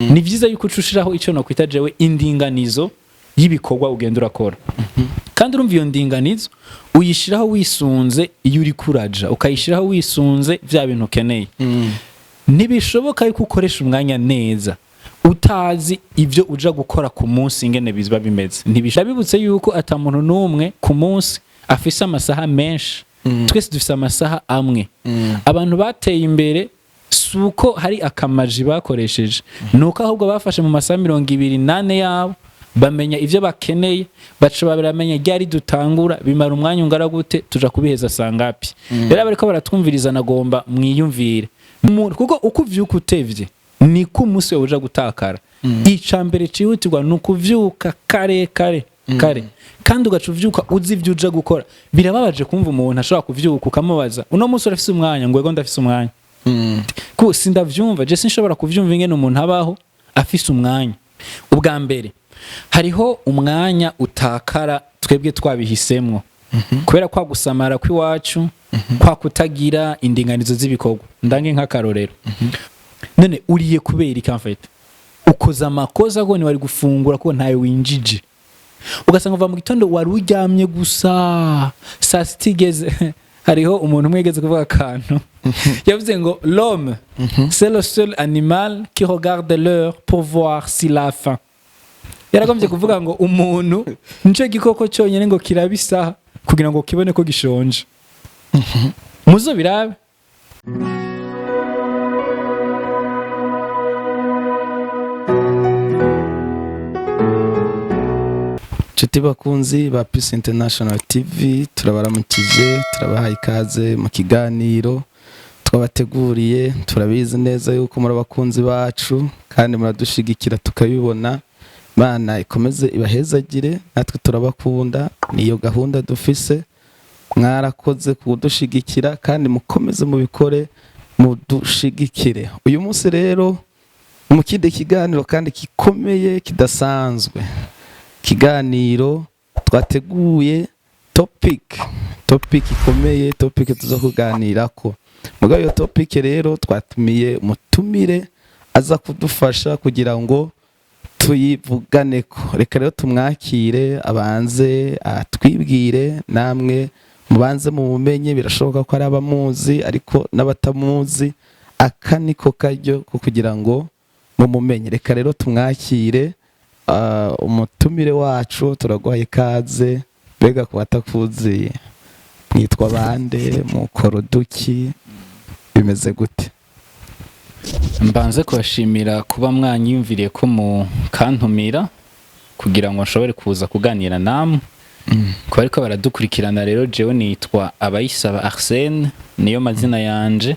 ni vyiza yuko ucushiraho ico no kwita jewe indinganizo y'ibikorwa ugenda urakora kandi urumva iyo ndinganizo uyishiraho wisunze iyo uri kuraja ukayishiraho wisunze vya bintu ukeneye ntibishoboka yuko ukoresha umwanya neza utazi ivyo uja gukora ku munsi ingene bizba bimeze ntibishabibutse yuko ata muntu numwe ku munsi afise amasaha menshi twese dufise amasaha amwe abantu bateye imbere suko hari akamaji bakoresheje nuko ahubwo bafashe mu masaha 28 yabo bamenya ivyo bakeneye baca baramenya ryari dutangura bimara umwanya ungara gute tuja kubiheza sangapi rero bariko baratwumviriza nagomba mwiyumvire kuko uko uvyuka utevye ni ku munsi wawe uja gutakara icambere cihutirwa nukuvyuka kare kandi ugaca uvyuka uzi ivyo uja gukora birababaje kumva umuntu ashobora kuvyuka ukamubaza uno munsi urafise umwanya ngwego ndafise umwanya ko sindavyumva je sinshobora kuvyumva ingene umuntu abaho afise umwanya ubwa mbere hariho umwanya utakara twebwe twabihisemwo kubera kwa gusamara kwiwacu kwa kutagira indinganizo z'ibikorwa ndange nk'akarorero none uriye kubera ikamfete ukoza amakoza ngo ni wari gufungura ko ntayo winjije ugasanga uva mu gitondo wari uryamye gusa saa sitigeze hariho umuntu mwegeze kuvuga akantu yavuze ngo l'homme c'est le seul animal qui regarde l'heure pour voir si la faim yaragombye kuvuga ngo umuntu nico gikoko cyonyene ngo kirabisaha kugira ngo kibone ko gishonje muzo birabe Chuti bakunzi ba Peace International TV turabaramukije turabahaye ikaze mu kiganiro twabateguriye turabizi neza yuko muri abakunzi bacu kandi muradushigikira tukabibona Mana ikomeze ibahezagire natwe turabakunda niyo gahunda dufise mwarakoze kudushigikira kandi mukomeze mubikore mudushigikire uyu munsi rero mu kindi kiganiro kandi gikomeye kidasanzwe kiganiro twateguye topic ikomeye topic tuza kuganirako mugabe iyo topic rero twatumiye umutumire aza kudufasha kugira ngo tuyivuganeko reka rero tumwakire abanze atwibwire namwe mubanze mu bumenye birashoboka ko ari abamuzi ariko n'abatamuzi akaniko karyo ko kugira ngo mumumenye reka rero tumwakire umutumire wacu turaguhaye ikaze bega kubatakuzi mwitwa bande mukora duki bimeze gute mbanze kubashimira kuba mwanyumviriye ko mu kantumira kugira ngo nshobore kuza kuganira namwe ko ariko baradukurikirana rero jewe nitwa abayisaba arsene niyo mazina yanje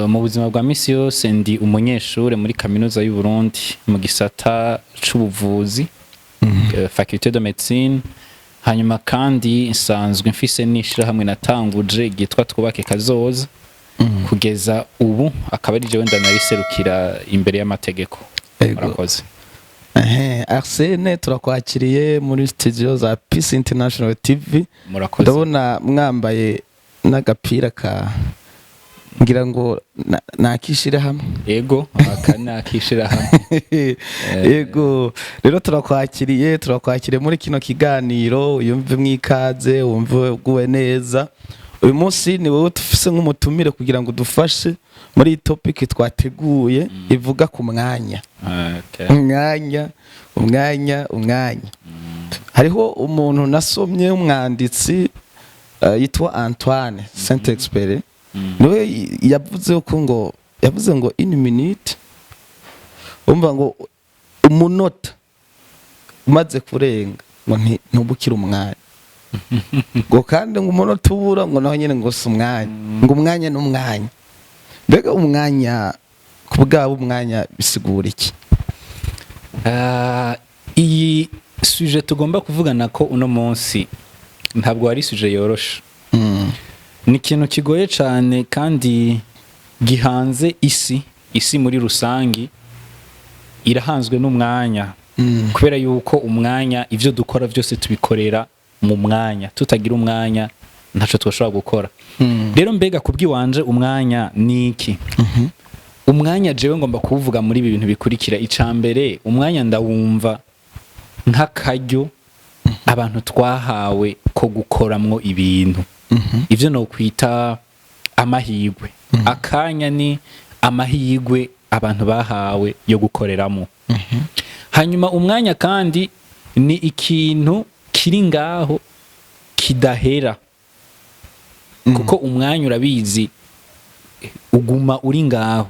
mu buzima bwa misi yose ndi umunyeshure muri kaminuza y'u Burundi mu gisata c'ubuvuzi faculté de médecine hanyuma kandi nsanzwe mfise nishira hamwe natanguje gitwa twubake kazoza kugeza ubu akaba ari jewe ndanariserukira imbere y'amategeko murakoze Arsene turakwakiriye muri studio za Peace International TV ndabona mwambaye n'agapira ka ngira ngo nakishira hamwe yego nakishira hamwe yego rero turakwakiriye muri kino kiganiro uyumve mwikaze wumve guwe neza uyu munsi ni wowe tufise nk'umutumire kugira ngo dufashe muri topic twateguye ivuga ku mwanya umwanya hariho umuntu nasomye umwanditsi yitwa Antoine Saint-Exupéry niwe yavuze ngo in minute umva ngo umunota umaze kurenga ngo ntubukira umwanya ngo kandi ngo umunota ubura ngo naho nyene ngo si umwanya ngo umwanya n'umwanya mbega umwanya ku bwabo umwanya bisigura iki iyi sujet tugomba kuvugana ko uno munsi ntabwo ari sujet yoroshe ni ikintu kigoye cyane kandi gihanze isi muri rusangi irahanzwe n'umwanya kubera yuko umwanya ivyo dukora byose tubikorera mu mwanya tutagira umwanya ntaco twashobora gukora rero mbega kubwiwanje umwanya niki umwanya jewe ngomba kuvuga muri ibi bintu bikurikira. Icambere, umwanya ndawumva nk'akaryo abantu twahawe ko gukoramwo ibintu. Ivyo no kwita amahigwe. Akanya ni amahigwe abantu bahawe yo gukoreramo. Hanyuma umwanya kandi ni ikintu kiri ngaho kidahera. Kuko umwanya urabizi uguma uri ngaho.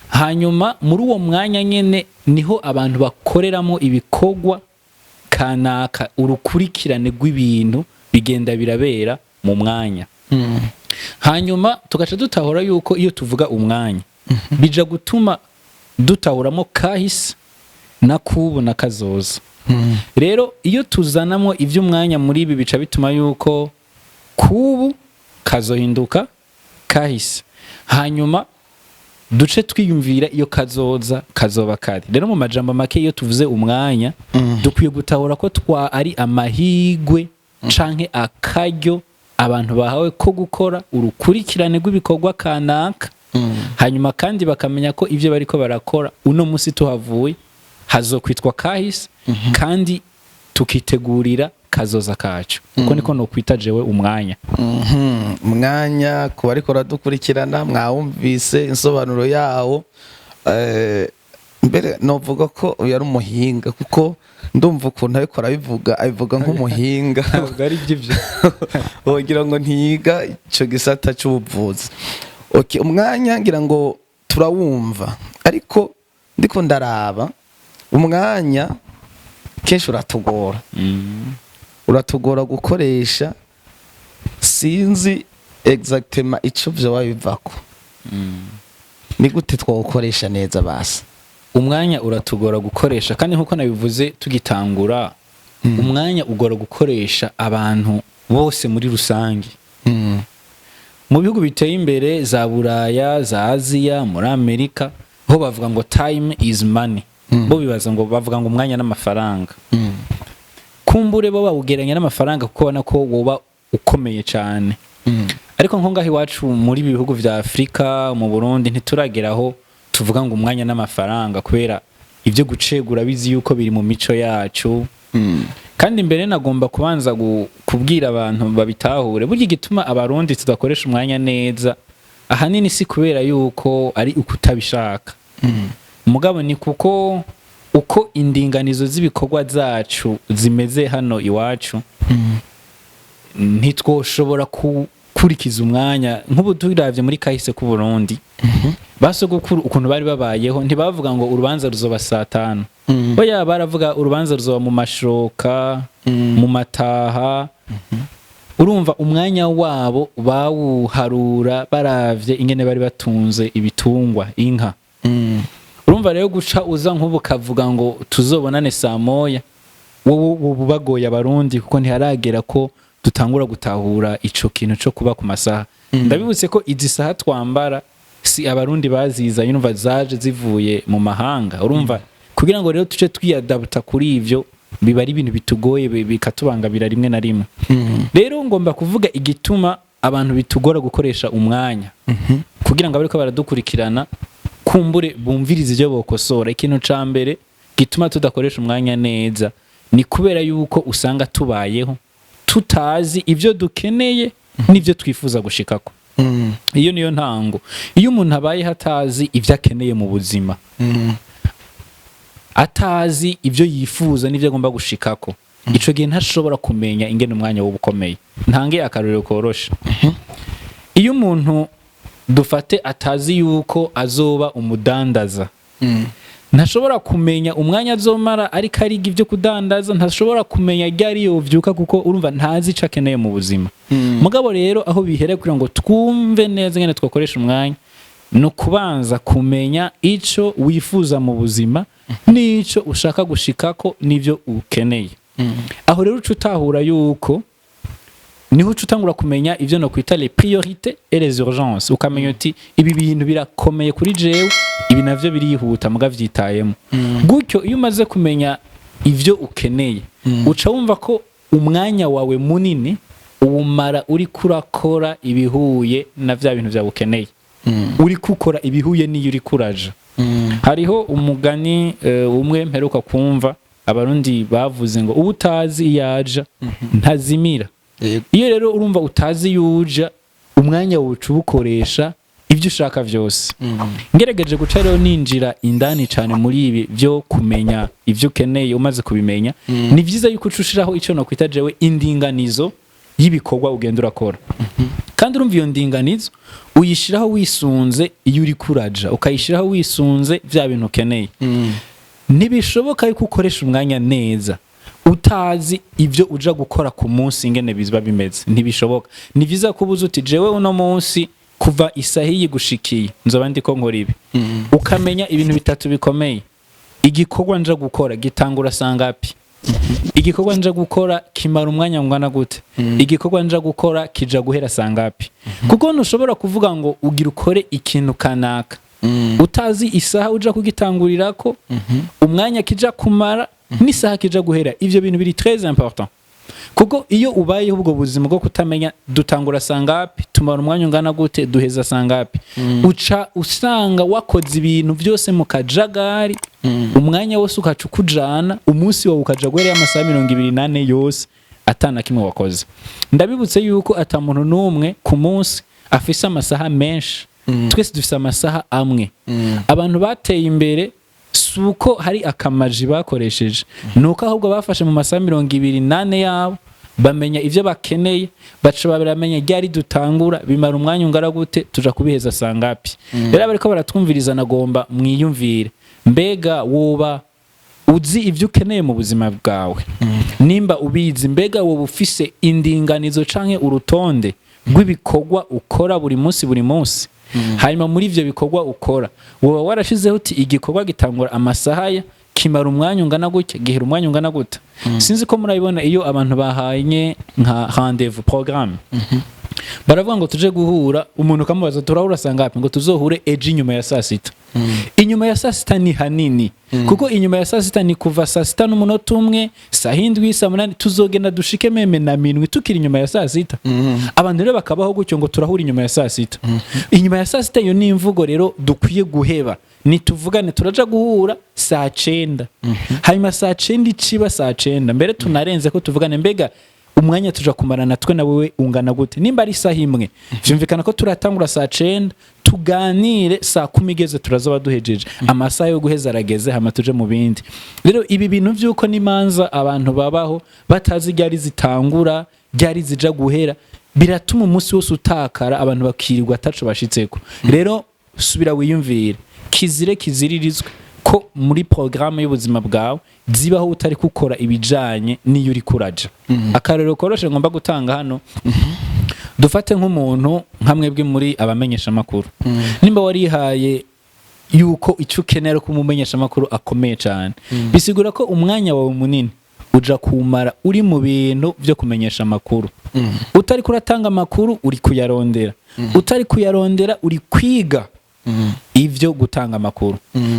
Hanyuma muri uwo mwanya nyene niho abantu bakoreramo ibikorwa kanaka, urukurikirane rw'ibintu bigenda birabera mu mwanya. Hanyuma tugaca dutahura yuko iyo tuvuga umwanya bija gutuma dutahuramo kahise na kubu na kazoza. Rero iyo tuzanamo ivy'umwanya muri ibi bica bituma yuko kubu kazohinduka kahise, hanyuma duce twiyumvira iyo kazoza kazoba kari. Rero mu majambo make iyo tuvuze umwanya dukwiye gutahura ko ari amahigwe canke akaryo abantu bahawe ko gukora urukurikirane rw'ibikorwa kanaka. Hanyuma kandi bakamenya ko ivyo bariko barakora uno musi tuhavuye hazokwitwa kahise, kandi tukitegurira kazoza kacu. Uko niko no kwita jewe umwanya. Umwanya kuba ariko radukurikirana mwawumvise insobanuro yawo. Mbere novuga ko yari umuhinga, kuko ndumva ukuntu ariko arabivuga abivuga nk'umuhinga. Bwari by'ivyo wogira ngo ntiyiga ico gisata c'ubuvuzi. Okay, umwanya ngira ngo turawumva, ariko ndiko ndaraba umwanya kenshi uratugora. Uratugora gukoresha, sinzi exactement ico vyo wabivako. Nigute twokoresha neza basi? Umwanya uratugora gukoresha, kandi nkuko nabivuze tugitangura, umwanya ugora gukoresha abantu bose muri rusange. Mu bihugu biteye imbere za Buraya, za Aziya, muri Amerika ho bavuga ngo time is money. Bo bibaza ngo bavuga ngo umwanya n'amafaranga. Kumbure bo bawugeranya n'amafaranga kuko ubona ko woba ukomeye cyane. Ariko nko ngaho iwacu muri bihugu vya Afrika, mu Burundi ntiturageraho tuvuga ngo umwanya n'amafaranga, kubera ivyo gucegura bizi yuko biri mu mico yacu. Kandi mbere nagomba kubanza kubwira abantu babitahure burya igituma abarundi tudakoresha umwanya neza ahanini si kubera yuko ari ukutabishaka. Mugabo ni kuko uko indinganizo z'ibikorwa zacu zimeze hano iwacu, ntitwoshobora kurikiza umwanya. Nk'ubu turavye muri kahise ku Burundi, basogokuru ukuntu bari babayeho ntibavuga ngo urubanza ruzoba saa 5. Oya, baravuga urubanza ruzoba mu mashoka, mu mataha. Urumva umwanya wabo bawuharura baravye ingene bari batunze ibitungwa, inka. Urumva rero guca uza nk'ubu kavuga ngo tuzobonane saa 1, wowe bagoye abarundi kuko ntiharagera ko dutangura gutahura ico kintu cyo kuba ku masaha. Ndabibutse ko izi saha twambara si abarundi baziza, yumva zaje zivuye mu mahanga. Urumva kugira ngo rero tuce twiyadapta kuri ivyo biba ari ibintu bitugoye, bikatubangabira rimwe na rimwe. Rero ngomba kuvuga igituma abantu bitugora gukoresha umwanya, kugira ngo abariko baradukurikirana kumbure bumvirize ivyo bokosora. Ikintu ca mbere gituma tudakoresha umwanya neza ni kubera yuko usanga tubayeho tutazi ivyo dukeneye n'ivyo twifuza gushikako. Iyo niyo ntango. Iyo umuntu abaye hatazi ivyo akeneye mu buzima, atazi ivyo yifuza n'ivyo agomba gushikako, ico gihe ntashobora kumenya ingene umwanya wo bukomeye. Ntange akarorero korosha. Iyo umuntu dufate atazi yuko azoba umudandaza, ntashobora kumenya umwanya azomara ariko ariga ivyo kudandaza, ntashobora kumenya ryari yovyuka kuko urumva ntazi ico akeneye mu buzima. Mugabo rero aho bihere kugira ngo twumve neza ngene twakoresha umwanya, no kubanza kumenya ico wifuza mu buzima n'ico ushaka gushikako n'ivyo ukeneye. Aho rero uca utahura yuko niho uca utangura kumenya ivyo no kwita les priorités et les urgences. Ukamenya uti ibi bintu birakomeye kuri jewe, ibi navyo birihuta muga vyitayemo. Gutyo iyo umaze kumenya ivyo ukeneye, uca wumva ko umwanya wawe munini uwumara uri kurakora ibihuye na vya bintu vya ukeneye. uri gukora ibihuye n'iyo uri kuraja. Hariho umugani umwe mperuka kumva abarundi bavuze ngo utazi yaja ntazimira. Iyo rero urumva utazi yuja umwanya wuca ubukoresha ibyo ushaka vyose. Ngerageje guca rero ninjira indani cyane muri ibi byo kumenya ivyo ukeneye umaze kubimenya, ni vyiza yuko ucushiraho ico no kwita jewe indinganizo y'ibikorwa ugenda urakora. Kandi urumva iyo ndinganizo uyishiraho wisunze iyo uri kuraja, ukayishiraho wisunze vya bintu ukeneye. Ntibishoboka yuko ukoresha umwanya neza utazi ivyo uja gukora ku munsi ingene bizba bimeze. Ntibishoboka. Ni vyiza kubuza uti jewe uno munsi kuva isahiye gushikiye nzoba ndiko nkora ibi. Ukamenya ibintu bitatu bikomeye. Igikorwa nja gukora gitangura sangapi? Igikorwa nja gukora kimara umwanya ngana gute? Igikorwa nja gukora kija guhera sangapi? Kuko ntushobora kuvuga ngo ugira ukore ikintu kanaka utazi isaha uja kugitangurirako, umwanya kija kumara n'isaha kija guhera. Ivyo bintu biri très important. Kuko iyo ubayeho ubwo buzima bwo kutamenya dutangura sangapi, tumara umwanya ungana gute, duheza sangapi, uca usanga wakoze ibintu byose mu kajagari, umwanya wose ukaca ukujana, umunsi wawe ukaja guhera amasaha 28 yose atana kimwe wakoze. Ndabibutse yuko ata muntu n'umwe ku munsi afise amasaha menshi. Twese dufise amasaha amwe. Abantu bateye imbere suko hari akamaji bakoresheje, nuko ahubwo bafashe mu masaha 28 yabo bamenya ivyo bakeneye, baca baramenya ryari dutangura, bimara umwanya ungara gute, tuja kubiheza sangapi. Rero bariko baratwumviriza nagomba mwiyumvire, mbega woba uzi ivyo ukeneye mu buzima bwawe? Nimba ubizi, mbega woba ufise indinganizo canke urutonde rw'ibikorwa ukora buri munsi? Hanyuma muri ivyo bikorwa ukora woba warashizeho uti igikorwa gitangura amasaha ya kimara umwanya ungana gutya, gihera umwanya ungana gute? Sinzi ko murabibona iyo abantu bahanye nka rendez-vous programme, baravuga ngo tuje guhura, umuntu kamubaza turahura sangapi, ngo tuzohure ejo inyuma ya saa sita. Inyuma ya saa sita ni hanini, kuko inyuma ya saa sita ni kuva saa sita n'umunota umwe, saa hindwi, saa munani, tuzogenda dushike meme na minwi tukiri inyuma ya saa sita. Abantu rero bakabaho gutyo ngo turahura inyuma ya saa sita. Inyuma ya saa sita yo ni imvugo rero dukwiye guheba. Nituvugane turaja guhura saa 9. Hanyuma saa 9 iciba saa 9. Mbere tunarenze ko tuvugane, mbega umwanya tuja kumara natwe na wewe ungana gute? Nimba ari saha imwe, vyumvikana ko turatangura saa 9, tuganire saa 10 igeze turazoba duhejeje. Amasaha yo guheza arageze, hama tuje mu bindi. Rero ibi bintu vyuko nimanza abantu babaho batazi ryari zitangura, ryari zija guhera, biratuma umunsi wose utakara, abantu bakirirwa ataco bashitseko. Rero subira wiyumvire, kiziririzwe ko muri programme y'ubuzima bwawe zibaho utari gukora ibijanye n'iyo uri kuraja. Akarero koroshe ngomba gutanga hano, dufate nk'umuntu nkamwebwe muri abamenyesha makuru. Nimba warihaye yuko icyo ukenera ko umumenyesha makuru akomeye cyane, bisigura ko umwanya wawe munini uja kumara uri mu bintu byo kumenyesha makuru. Utari kuratanga makuru uri kuyarondera, utari kuyarondera uri kwiga ivyo gutanga makuru.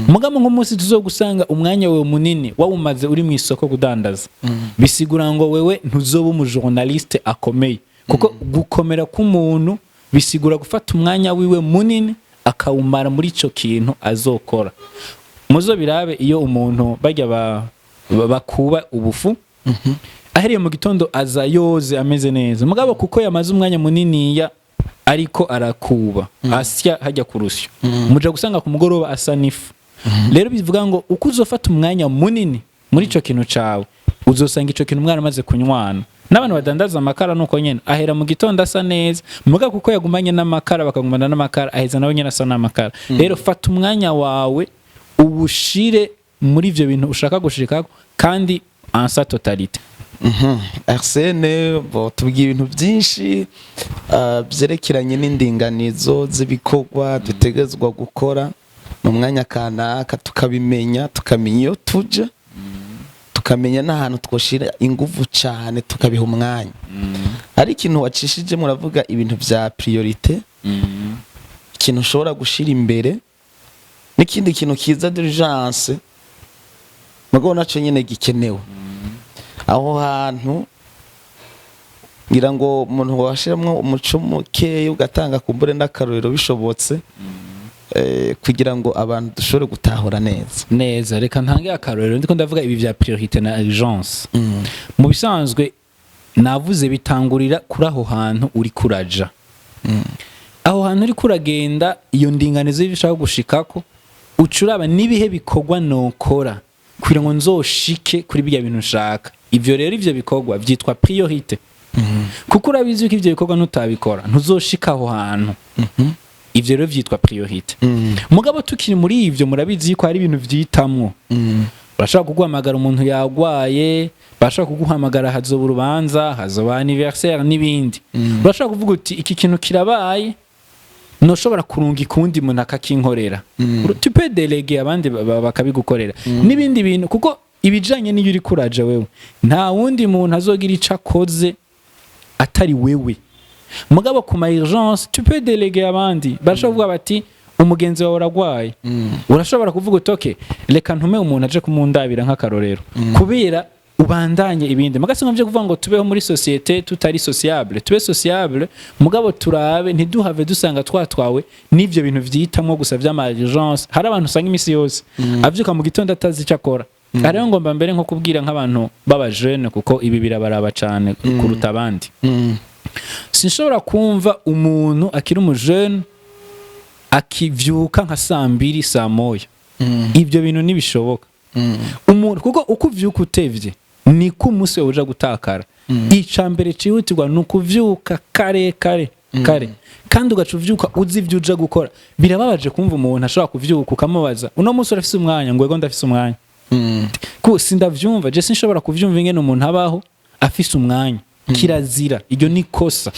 Mugamo nk'umunsi tuzogusanga umwanya wewe munini wawumaze uri mu isoko kudandaza, bisigura ngo wewe ntuzoba umujournaliste akomeye. Kuko gukomera k'umuntu bisigura gufata umwanya wiwe munini akawumara muri ico kintu azokora. Muzo birabe iyo umuntu bajya bakuba ubufu, aheriye mu gitondo aza yoze ameze neza, mugabo kuko yamaze umwanya munini ya ariko arakuba asya hajya kurusyo, muja gusanga ku mugoroba asa nifu. Rero bivuga ngo uko uzofata umwanya munini muri ico kintu cawe, uzosanga ico kintu mwana maze kunywana. N'abantu badandaza amakara nuko nyene ahera mu gitondo asa neza, muga kuko yagumanye n'amakara bakagumana n'amakara, aheza nawe nyene asa n'amakara. Rero fata umwanya wawe ubushire muri ivyo bintu ushaka gushikako, kandi en sa totalité. Arsene, tubwiye ibintu byinshi byerekeranye n'indinganizo z'ibikorwa dutegezwa gukora mu mwanya kanaka, tukabimenya, tukamenya iyo tuje, tukamenya n'ahantu twoshira ingufu cyane, tukabiha umwanya. Ari ikintu wacishije muravuga ibintu bya priorité, ikintu ushobora gushira imbere, n'ikindi kintu kiza d'urgence mugo naco nyene gikenewe. Aho hantu ngira ngo umuntu washiramwo umuco mukeyi ugatanga kumbure n'akarorero bishobotse kugira ngo abantu dushobore gutahura neza reka ntange akarorero ndiko ndavuga ibi vya priorité na urgence mu bisanzwe navuze bitangurira kuri aho hantu uri kuraja aho hantu uri kuragenda iyo ndinganizo y'ibishaka gushikako ucuraba nibihe bikorwa nokora kugira ngo nzoshike kuri bya bintu nshaka ivyo rero ivyo bikorwa vyitwa priorité kuko urabizi ko ivyo bikorwa nutabikora ntuzoshika aho hantu ivyo rero vyitwa priorité mugabo tukiri muri ivyo murabizi ko hari ibintu vyitamwo urashaka kuguhamagara umuntu yagwaye bashaka kuguhamagara hazoba urubanza hazoba anniversaire n'ibindi urashaka kuvuga uti iki kintu kirabaye noshobora kurunga ikundi muntu akakinkorera tu peux déléguer abandi bakabigukorera n'ibindi bintu kuko ibijanye n'iyo uri kuraja wewe nta wundi muntu azogira ico akoze atari wewe mugabo ku ma urgence tu peux déléguer abandi bashaka kuvuga bati umugenzi wawe uragwaye urashobora kuvuga utoke reka ntume umuntu aje kumundabira nk'akarorero kubera ubandanye ibindi magase nkomvye kuvuga ngo tubeho muri societe tutari sociable tube sociable mugabo turabe ntiduhave dusanga twatwawe n'ivyo bintu vyitamwo gusa vy'ama urgence hari abantu usanga imisi yose avyuka mu gitondo atazi ico akora ariyo ngomba mbere nko kubwira nk'abantu baba jeune kuko ibi birabaraba cane kuruta abandi sinshobora kumva umuntu akiri umujene akivyuka nka saa 2 saa 1 ivyo bintu nibishoboka umuntu kuko uko uvyuka utevye niko umunsi wawe uja gutakara icambere cihutirwa nukuvyuka kare kandi ugaca uvyuka uzi ivyo uja gukora birababaje kumva umuntu ashobora kuvyuka ukamubaza uno munsi urafise umwanya ngo ego ndafise umwanya ko sindavyumva je sinshobora kuvyumva ingene umuntu abaho afise umwanya kirazira iryo ni kosa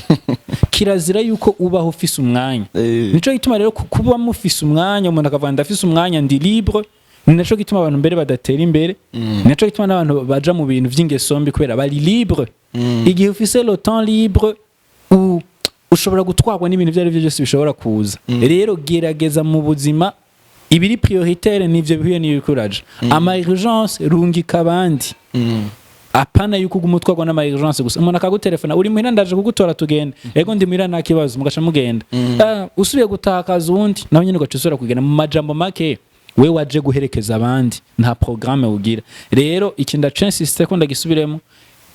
kirazira yuko ubaho ufise umwanya nico gituma rero kuba mufise umwanya umuntu akavuga ndafise umwanya ndi libre ninaco gituma abantu mbere badatera imbere ninaco gituma n'abantu baja mu bintu vy'ingeso mbi kubera bari libre igihe ufise le temps libre ushobora gutwarwa n'ibintu vyari byo byose bishobora kuza rero gerageza mu buzima ibiri prioritaire nivyo bihuye n'ibikuraje ama urgence rungika abandi apana yuko gumutwarwa n'ama urgence gusa umuntu akagutelefona uri muhira ndaje kugutora tugenda ego ndi muhira nta kibazo mugasha mugenda usubiye gutakaza uwundi naho nyine ugacusura kugenda mu majambo make we waje guherekeza abandi nta programme ugira rero ikinda chance ko ndagisubiremo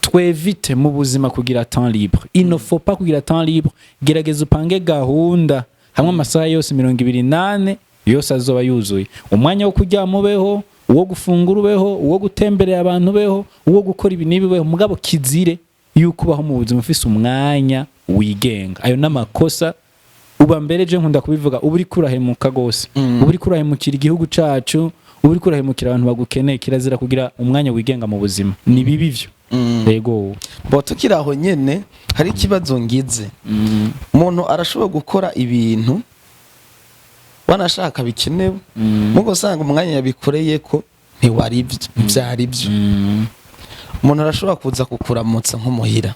twevite mu buzima kugira temps libre il ne faut pas kugira temps libre gerageza upange gahunda hamwe amasaha yose 28 yose azoba yuzuye umwanya wo kuryama ubeho uwo gufungura ubeho uwo gutemberera abantu beho uwo gukora ibi nibibeho mugabo kizire yuko ubaho mu buzima ufise umwanya wigenga ayo n'amakosa uba mbere je nkunda kubivuga uburi kurahemuka gose uburi kurahemukira igihugu cacu uburi kurahemukira abantu bagukeneye kirazira kugira umwanya wigenga mu buzima ni bibi byo yego bo tukiraho nyene hari ikibazo ngize umuntu arashobora gukora ibintu wanashaka bikenewe mugo sanga umwanya yabikoreye ko ntiwari byari byo umuntu arashobora kuza kukuramutsa nk'umuhira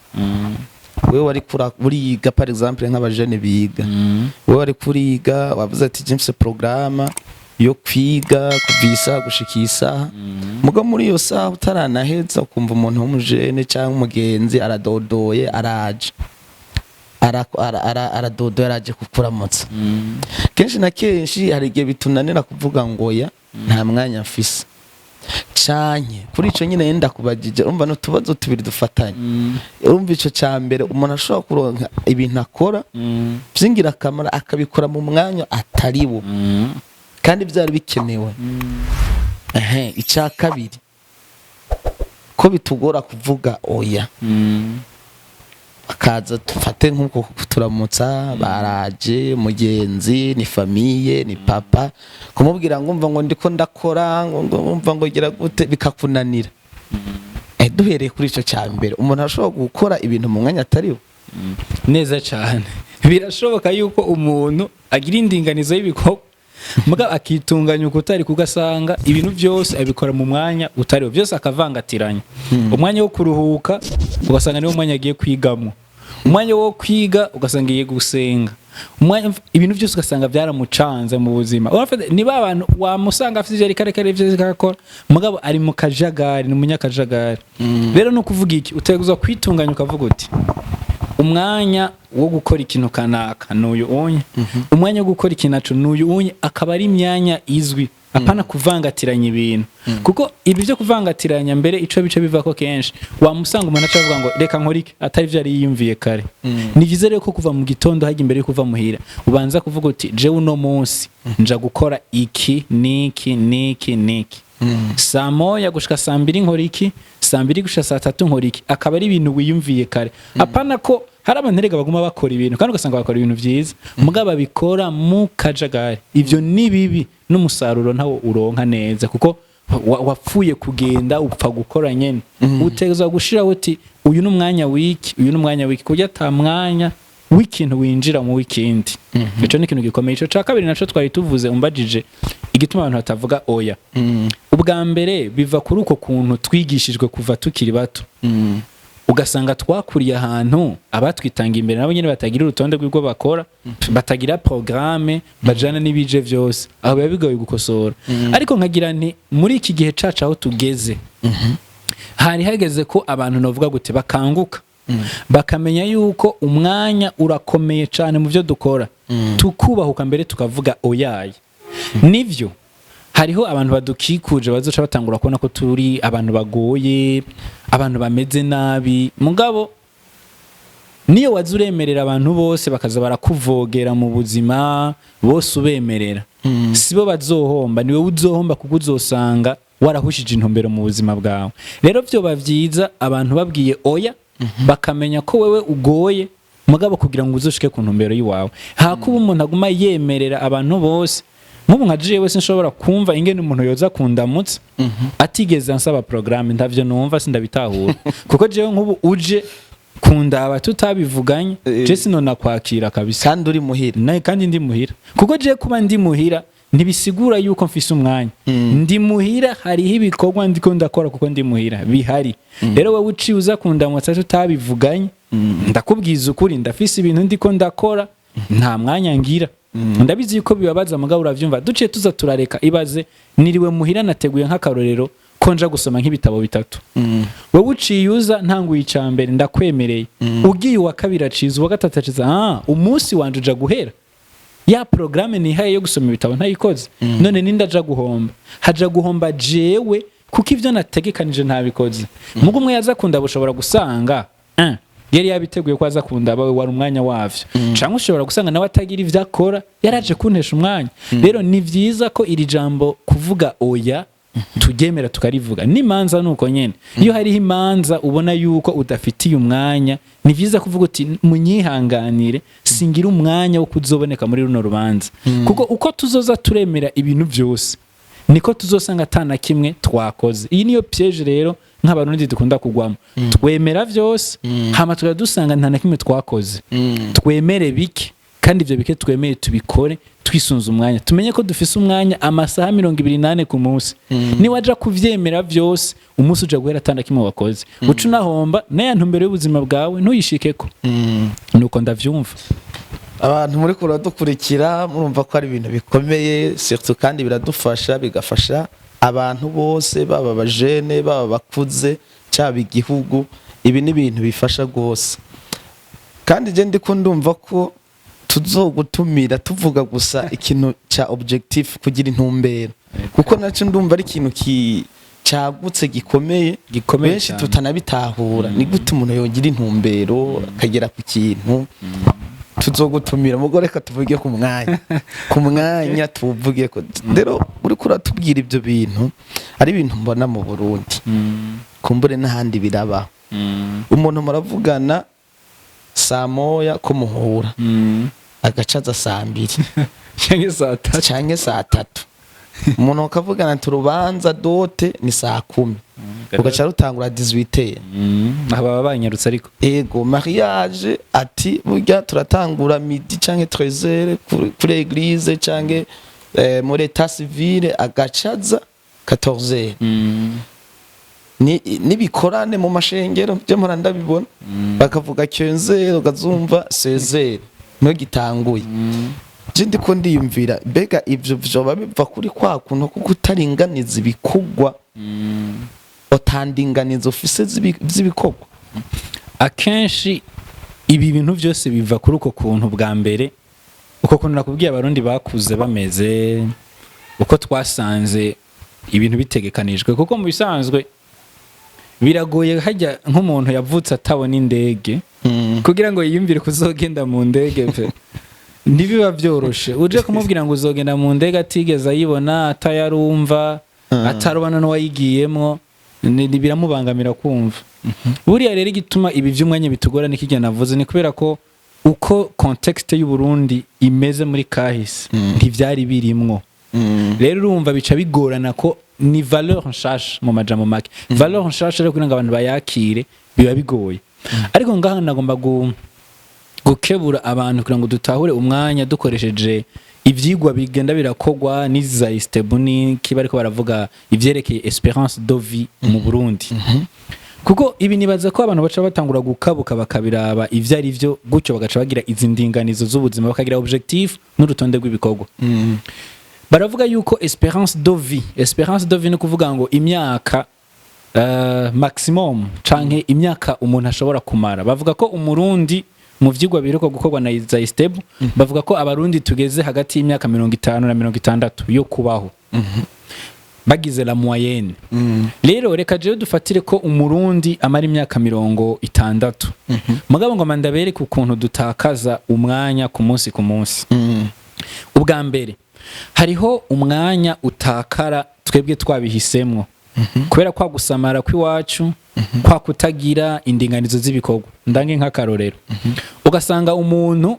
wewe wari kuriga par exemple nk'abajene biga wewe wari kuriga wavuze ati James programme yo kwiga kuvisa gushikisa mugo muri iyo saha utaranaheza ukumva umuntu w'umujene cyangwa umugenzi aradodoye araje aradodo yaraje kukuramutsa kenshi na kenshi hari igihe bitunanira kuvuga ngo ya nta mwanya mfise cyanye kuri ico nyine yenda kubajije urumva no tubazo tubiri dufatanye urumva ico cyambere umuntu ashobora kuronka ibintu akora byingira kamara akabikora mu mwanya atariwo kandi byari bikenewe icya kabiri ko bitugora kuvuga oya akaza tufate nk'uko kuturamutsa baraje mugenzi ni famiye ni papa kumubwira ngo umva ngo ndiko ndakora ngo umva ngo gira gute bikakunanira duhereye kuri ico cyambere umuntu ashobora gukora ibintu mu mwanya atariwo neza cyane birashoboka yuko umuntu agira indinganizo y'ibikorwa muga akitunganya ukutari kugasanga ibintu byose abikora mu mwanya utariwo byose akavangatiranya umwanya wo kuruhuka ugasanga niwo mwanya agiye kwigamo umwanya wo kwiga ugasanga agiye gusenga umwanya ibintu byose ugasanga byaramucanze mu buzima ni babantu wamusanga afite ijari kare byose akakora mugabo ari mu kajagari ni munyakajagari rero no kuvuga iki uteguza kwitunganya ukavuga uti umwanya wo gukora ikintu kanaka n'uyu unye umwanya wo gukora ikintu naco n'uyu unye akaba ari imyanya izwi apana kuvangatiranya ibintu kuko ibi byo kuvangatiranya mbere ico bice bivako kenshi wamusanga umuntu acavuga ngo reka nkorike atari vyo yari yiyumviye kare ni vyiza rero ko kuva mu gitondo haje imbere yo kuva muhira ubanza kuvuga uti je uno munsi nja gukora iki niki saa moya gushika saa mbiri nkora iki saa mbiri gushika saa tatu nkora iki akaba ari ibintu wiyumviye kare apana ko hari abantu rega baguma bakora ibintu kandi ugasanga bakora ibintu vyiza mugabo babikora mu kajagari ivyo ni bibi n'umusaruro ntawo uronka neza kuko wapfuye kugenda upfa gukora nyene utegezwa gushira uti uyu n'umwanya wiki kujya ta mwanya w'ikintu winjira mu wikindi ico ni ikintu gikomeye ico ca kabiri naco twari tuvuze umbajije igituma abantu batavuga oya ubwa mbere biva kuri uko kuntu twigishijwe kuva tukiri bato ugasanga twakuriye ahantu abatwitanga imbere nabo nyene batagira urutonde rw'ibwo bakora batagira programme bajana n'ibije vyose aho biba bigoye gukosora ariko nkagira nti muri iki gihe cacu aho tugeze hari hageze ko abantu novuga gute bakanguka bakamenya yuko umwanya urakomeye cyane mu byo dukora tukubahuka mbere tukavuga oyaye nivyo hariho abantu badukikuje bazoca batangura kubona ko turi abantu bagoye abantu bameze nabi mugabo niyo wazuremerera abantu bose bakaza barakuvogera mu buzima bose ubemerera sibo bazohomba niwe uzohomba kuko uzosanga warahushije intumbero mu buzima bwawe rero byo bavyiza abantu babwiye oya bakamenya ko wewe ugoye mugabo kugira ngo uzoshike ku ntumbero yiwawe hakuba umuntu aguma yemerera abantu bose nk'ubu nka jewe sinshobora kumva ingene umuntu yoza kundamutsa atigeze ansaba programme ntavyo numva sindabitahura kuko jewe nk'ubu uje kundaba tutabivuganye je sinona kwakira kabisa kandi uri muhira naye kandi ndi muhira kuko je kuba ndi muhira ntibisigura yuko mfise umwanya ndi muhira hariho ibikorwa ndiko ndakora kuko ndi muhira bihari rero wowe uciye uza kundamutsa tutabivuganye ndakubwiza ukuri ndafise ibintu ndiko ndakora nta mwanya ngira ndabizi yuko bibabaza mugabo uravyumva duciye tuza turareka ibaze niriwe muhira nateguye nk'akarorero ko nja gusoma nk'ibitabo bitatu wowe uciye uza ntanguye icambere ndakwemereye ugiye wa kabiri aciza uwa gatatu aciza umunsi wanje uja guhera ya programme nihaye yo gusoma ibitabo ntayikoze none nindaja guhomba haja guhomba jewe kuko ivyo nategekanije ntabikoze mugo umwe yaza kunda bushobora gusanga yari yabiteguye ko aza kunda bawe wari umwanya wavyo canke ushobora gusanga nawe atagira ivyo akora yaraje kuntesha umwanya rero ni vyiza ko iri jambo kuvuga oya tugemera tukarivuga n'imanza nuko nyene iyo hariho imanza ubona yuko udafitiye umwanya ni vyiza kuvuga uti munyihanganire singira umwanya wo kuzoboneka muri runo rubanza kuko uko tuzoza turemera ibintu vyose niko tuzosanga atana kimwe twakoze iyi niyo piège rero nk'abarundi dukunda kugwamo twemera vyose hama turadusanga nta na kimwe twakoze twemere bike kandi ivyo bike twemeye tubikore twisunza umwanya tumenye ko dufise umwanya amasaha 28 ku munsi ni waja kuvyemera vyose umunsi uja guhera atanda kimwe wakoze ucu nahomba naye ntumbero y'ubuzima bwawe ntuyishikeko nuko ndavyumva abantu muri kuradukurikira murumva ko ari ibintu bikomeye surtout kandi biradufasha bigafasha abantu bose baba abajene baba bakuze cyaba igihugu ibi ni ibintu bifasha gose kandi je ndiko ndumva ko tuzogutumira tuvuga gusa ikintu cha objectif kugira intumbero kuko naco ndumva ari ikintu cagutse gikomeye benshi tutanabitahura ni gute umuntu yogira intumbero akagera ku kintu tuzogutumira mugore ka tuvuge ku mwanya tuvuge ko rero uri kuratubwira ibyo bintu ari ibintu mbona mu Burundi kumbure n'ahandi biraba umuntu muravugana saa moya ko muhura agacaza saa mbiri canke saa tatu umuntu akavugana turubanza dote ni saa 10 ugaca rutangura 18 aba banyarutse ariko ego mariage ati burya turatangura midi canke 13h kuri eglise canke muri état civil agacaza 14h ni bikorane mu mashengero byo mpora ndabibona bakavuga 15h ugazumva 16h no gitanguye je ndiko ndiyumvira bega ivyo vyoba biva kuri kwa kuntu kuko utaringaniza ibikugwa otandinganiza ofise z'ibikogwa akenshi ibi bintu byose biva kuri uko kuntu bwa mbere, uko kuntu nakubwiye abarundi bakuze bameze, uko twasanze ibintu bitegekanijwe, kuko mu bisanzwe biragoye hajya nk'umuntu yavutse atabona indege kugira ngo yiyumvire kuzogenda mu ndege pe ntibiba byoroshe. Uje kumubwira ngo uzogenda mu ndege atigeze ayibona, atayarumva, atarubana n'uwayigiyemo, biramubangamira kumva. Buriya rero igituma ibi by'umwanya bitugora n'ikijya navuze ni kubera ko uko context y'u Burundi imeze muri kahise ntivyari birimwo. Rero urumva bica bigorana ko ni valeur nshasha mu majambo make. Valeur nshasha rero kugira ngo abantu bayakire biba bigoye. Ariko ngaha nagomba gukebura abantu kugira ngo dutahure umwanya dukoresheje ivyigwa bigenda birakogwa n'iza istebuni kiba ariko baravuga ivyerekeye espérance de vie mu Burundi. Kuko ibi nibaza ko abantu baca batangura gukabuka bakabiraba ivyo ari byo gutyo bagaca bagira izi ndinganizo z'ubuzima bakagira objectif n'urutonde rw'ibikorwa. Baravuga yuko espérance de vie no kuvuga ngo imyaka maximum canke imyaka umuntu ashobora kumara. Bavuga ko umurundi mu vyigwa biruko gukorwa na iza isteb bavuga ko abarundi tugeze hagati y'imyaka 50 na 60 yo kubaho. Bagize la moyenne. Rero reka jewe dufatire ko umurundi amara imyaka 60. Mugabo ngo mandabere ku kuntu dutakaza umwanya ku munsi ku munsi. Ubwa mbere hariho umwanya utakara twebwe twabihisemwo kubera kwa gusamara kw'iwacu, kwa kutagira indinganizo z'ibikorwa. Ndange nk'akarorero ugasanga umuntu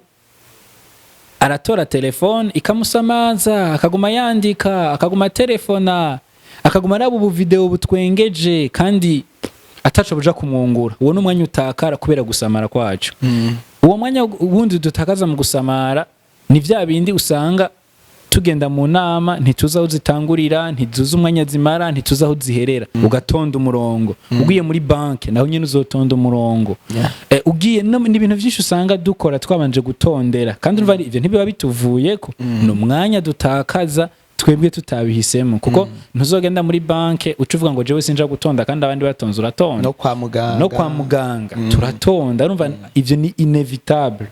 aratora telefone ikamusamaza, akaguma yandika, akaguma telefona, akaguma araba ubu video butwengeje kandi ataco buja kumwungura. Uwo n'umwanya utakara kubera gusamara kwacu. Uwo mwanya ubundi dutakaza mu gusamara ni vya bindi usanga tugenda mu nama ntituza aho zitangurira, ntituza umwanya zimara, ntituza aho ziherera. Ugatonda umurongo. Ugiye muri banke naho nyene uzotonda umurongo. Ugiye n'ibintu byinshi usanga dukora twabanje gutondera, kandi urumva ivyo ntibiba bituvuyeko. No mwanya dutakaza twebwe tutabihisemo, kuko ntuzogenda muri banke ucuvuga ngo jewe sinja gutonda kandi abandi batonze uratonda. No kwa muganga turatonda. Urumva ivyo ni inevitable.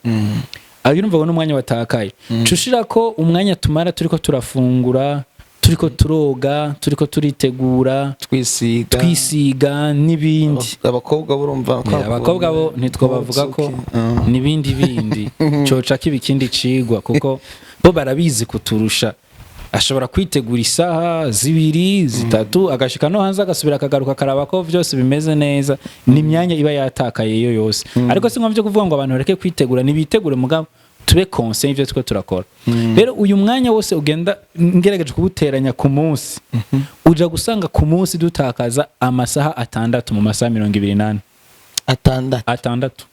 Urumva ngo n'umwanya watakaye. Cushira ko umwanya tumara turiko turafungura, turiko turoga, turiko turitegura, twisiga n'ibindi. Abakobwa burumva abakobwa bo nitwo bavuga ko nibindi bindi coca kibikindi cigwa, kuko bo barabizi kuturusha. Ashobora kwitegura isaha 2 3 agashika no hanze agasubira akagaruka karaba ko vyose bimeze neza. Ni myanya iba yatakaye yo yose. Ariko sinko mvyo kuvuga ngo abantu bareke kwitegura, nibitegure mugabo tube conscient ivyo twiko turakora. Rero uyu mwanya wose ugenda ngerageje kubuteranya ku munsi, uja gusanga ku munsi dutakaza amasaha 6 mu masaha 28. Atandatu.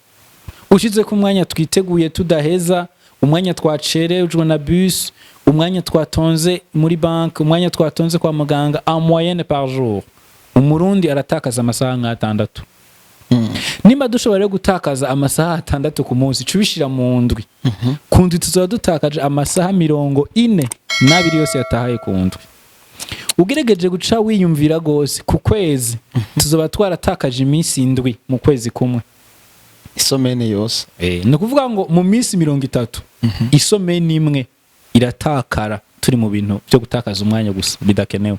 Ushize ku mwanya twiteguye tudaheza, umwanya twacerejwe na bus, umwanya twatonze muri bank, umwanya twatonze kwa muganga, en moyenne par jour umurundi aratakaza amasaha 6. Nimba dushobora gutakaza amasaha 6 ku munsi cubishira mu ndwi, ku ndwi tuzoba dutakaje amasaha 42 yose yatahaye ku ndwi. Ugerageje guca wiyumvira gose ku kwezi tuzoba twaratakaje iminsi 7 mu kwezi kumwe. Isomene yose no kuvuga ngo mu minsi 30 isomene imwe iratakara turi mu bintu byo gutakaza umwanya gusa bidakenewe.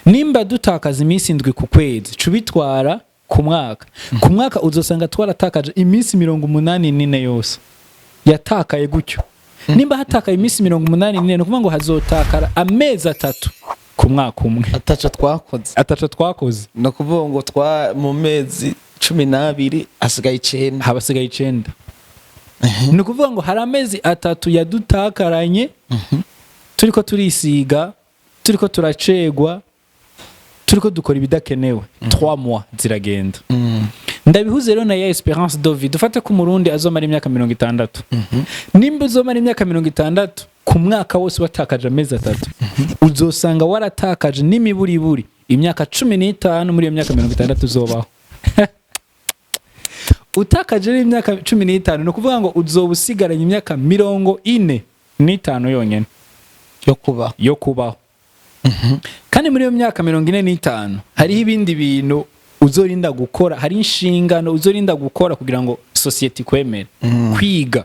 Nimba dutakaza iminsi 7 ku kwezi cubitwara ku mwaka uzosanga twaratakaje iminsi 84 yose yatakaye gutyo. Nimba hatakaye iminsi 84 no kuvuga ngo hazotakara amezi 3 ku mwaka umwe ataca twakoze. No kuvuga ngo mu mezi 12 asigaye 9, habasigaye 9. No kuvuga ngo hari amezi 3 yadutakaranye, turiko turisiga, turiko turacegwa, turiko dukora ibidakenewe. 3 mois ziragenda. Ndabihuze rero na ya espérance de vie. Dufate ko umurundi azomara imyaka 60. Nimba uzomara imyaka 60 ku mwaka wose watakaje amezi 3, uzosanga waratakaje n'imiburiburi imyaka 15 muri iyo myaka 60 uzobaho. Utakaje imyaka 15 no kuvuga ngo uzobusigaranye imyaka 45 yonyene yo kubaho. Kandi muri iyo myaka 45 hariho ibindi bintu uzorinda gukora, hari inshingano uzorinda gukora kugira ngo society kwemera kwiga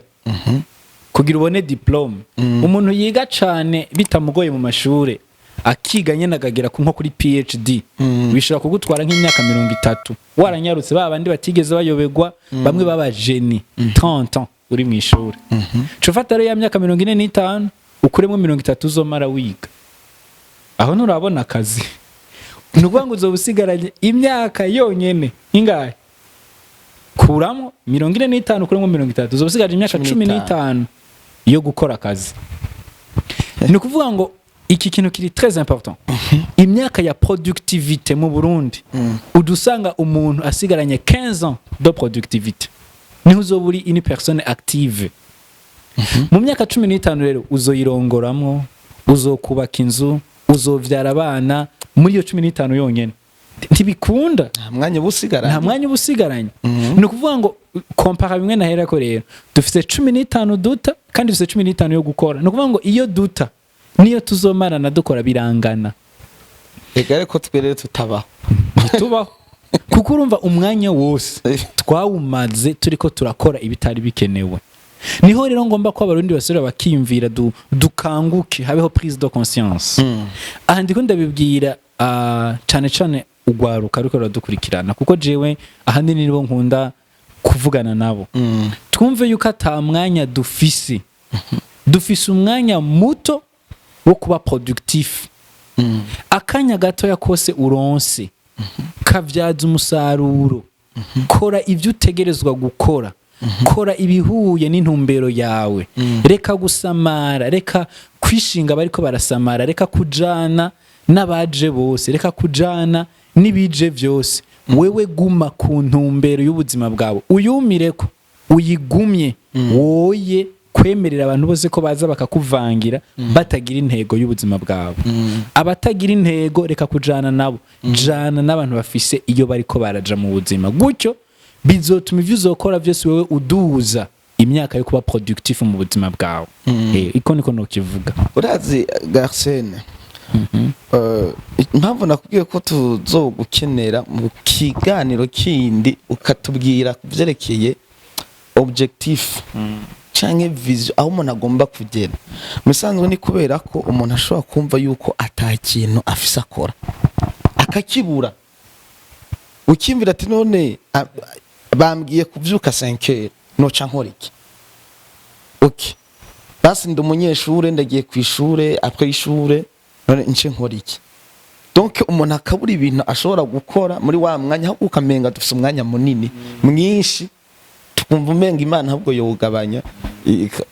kugira ubone diplome umuntu yiga cane bitamugoye mu mashure akiga nyene akagera nko kuri PhD bishobora kugutwara nk'imyaka 30 waranyarutse babandi batigeze bayoberwa bamwe baba genie 30 ans uri mu ishuri cufata rero ya myaka 45 ukuremo 30 uzomara wiga aho nurabona akazi nukuvuga ngo uzobusigaranye imyaka yonyene ingahe kuramo 45 ukuremo 30 uzobusigaranye imyaka 15 yo gukora akazi nukuvuga ngo iki kintu kiri très important imyaka ya productivité mu Burundi udusanga umuntu asigaranye 15 ans de productivité niho uzoburi une personne active mu myaka 15 rero uzoyirongoramwo uzokubaka inzu uzovyara abana muri iyo 15 yonyene ntibikunda nta mwanya ubusigaranye ni ukuvuga ngo kompara bimwe nahera ko rero dufite 15 duta kandi dufite 15 yo gukora ni ukuvuga ngo iyo duta niyo tuzomarana dukora birangana egare ko twere tutabaho tubaho kuko urumva umwanya wose twawumaze turiko turakora ibitari bikenewe niho rero ngomba ko abarundi basore bakiyumvira dukanguke habeho prise de conscience aha ndiko ndabibwira cane cane ugwaruka ruko rudukurikirana kuko jewe ahanini nibo nkunda kuvugana nabo twumve yuko ata mwanya dufise umwanya muto wo kuba productif akanya gato yakose uronse kavyaza umusaruro kora ivyo utegerezwa gukora kora ibihuye n'intumbero yawe reka gusamara reka kwishinga bariko barasamara reka kujana n'abaje bose reka kujana n'ibije vyose wewe guma ku ntumbero y'ubuzima bwawe uyumireko uyigumye woye kwemerera abantu bose ko baza bakakuvangira batagira intego y'ubuzima bwawe abatagira intego reka kujana nabo jana n'abantu bafise iyo bariko baraja mu buzima gutyo bizotuma ivyo uzokora vyose wewe uduza imyaka yo kuba productif mu buzima bwawe iko niko no kivuga urazi Arsene impamvu nakubwiye ko tuzogukenera mu kiganiro kindi ukatubwira kuvyerekeye objectif canke vision aho umuntu agomba kugera musanzwe ni kubera ko umuntu ashobora kumva yuko atakintu afise akora akakibura ukimvira ati none bambwiye kuvyuka 5h noca nkora iki okay basi ndi umunyeshure ndagiye kwishure après ishure none nce nkora iki donc umuntu akabura ibintu ashobora gukora muri wa mwanya aho ukamenga dufise umwanya munini mwinshi tukumva umenga Imana ahubwo yogabanya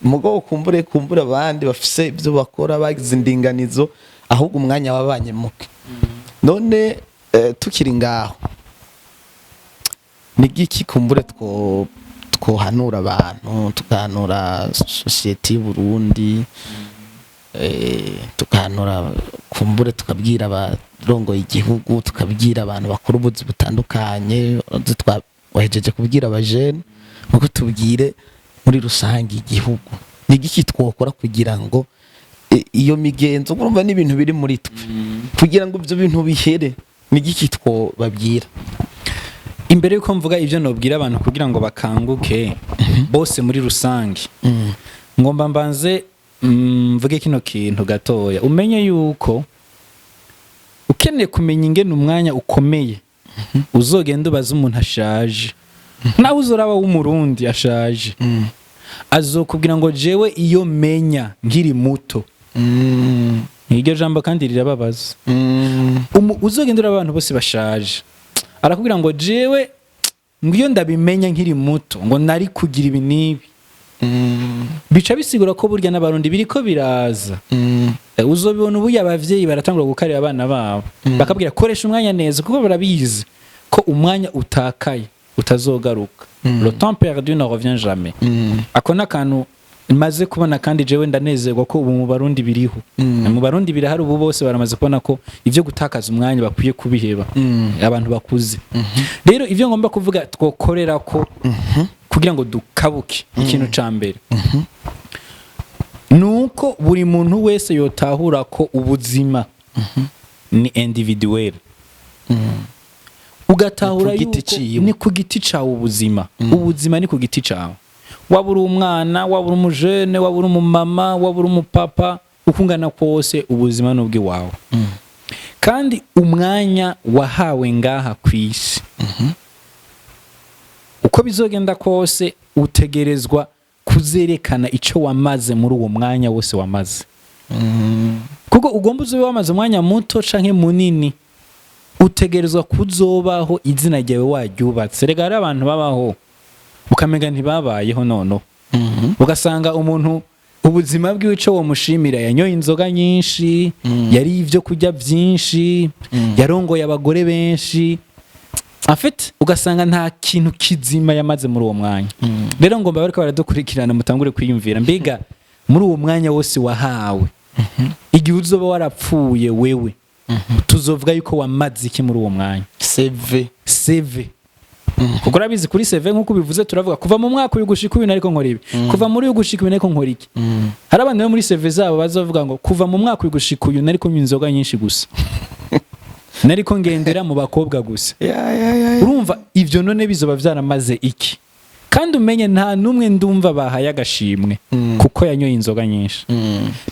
mugo kumbure abandi bafise ibyo bakora bagize indinganizo ahubwo umwanya wabanye muke none tukiri ngaho nigiki kumbure twohanura abantu tukanura society y'Uburundi tukanura kumbure tukabwira abarongoye igihugu tukabwira abantu bakora ubuzi butandukanye wahejeje kubwira abajene muko tubwire muri rusangi igihugu nigiki twokora kugira ngo iyo migenzo urumva n'ibintu biri muri twe kugira ngo ibyo bintu bihere nigiki twobabwira imbere yuko mvuga ivyo nobwira abantu kugira ngo bakanguke bose muri rusangi ngomba mbanze mvuge kino kintu gatoya umenye yuko ukeneye kumenya ingene umwanya ukomeye uzogenda ubaza umuntu ashaje nawe uzoraba w'umurundi ashaje azokubwira ngo jewe iyo menya nkiri muto iryo jambo kandi rirababaza uzogenda uraba abantu bose bashaje arakubwira ngo jewe ngiyo ndabimenya nkiri muto ngo nari kugira ibi nibi bica bisigura ko burya n'abarundi biriko biraza uzobibona ubuye abavyeyi baratangura gukarira abana babo bakabwira koresha umwanya neza kuko barabizi ko umwanya utakaye utazogaruka le temps perdu ne revient jamais ako nakantu maze kubona kandi jewe ndanezerwa ko ubu mu Barundi biriho mu Barundi birahari ubu bose baramaze kubona ko ivyo gutakaza umwanya bakwiye kubiheba abantu bakuze rero ivyo ngomba kuvuga twokorera ko kugira ngo dukabuke ikintu ca mbere nuko buri muntu wese yotahura ko ubuzima ni individuel ugatahura Ni ku giti yuko ciwe. ni ku giti cawe ubuzima ubuzima ni ku giti cawe waba uri umwana waba uri umujene waba uri umumama waba uri umupapa uko ungana kose ubuzima ni ubw'iwawe kandi umwanya wahawe ngaha ku isi uko bizogenda kose utegerezwa kuzerekana ico wamaze muri uwo mwanya wose wamaze kuko ugomba uzobe wamaze umwanya muto canke munini utegerezwa kuzobaho izina ryawe waryubatse rega hari abantu babaho ukamenya ntibabayeho noneho ugasanga umuntu ubuzima bwiwe ico womushimira yanyoye inzoga nyinshi yari ivyo kurya vyinshi yarongoye abagore benshi afite ugasanga nta kintu kizima yamaze muri uwo mwanya rero ngomba bariko baradukurikirana mutangure kwiyumvira mbega muri uwo mwanya wose wahawe igihe uzoba warapfuye wewe tuzovuga yuko wamaze iki muri uwo mwanya CV kuko urabizi kuri CV nkuko bivuze turavuga kuva mu mwaka uyu gushika uyu nariko nkora ibi kuva muri uyu gushika uyu nariko nkora iki hari abantu bo muri CV zabo bazovuga ngo kuva mu mwaka uyu gushika uyu nariko nywa inzoga nyinshi gusa nariko ngendera mu bakobwa gusa urumva ivyo none bizoba vyaramaze iki kandi umenye nta numwe ndumva bahaye agashimwe kuko yanyoye inzoga nyinshi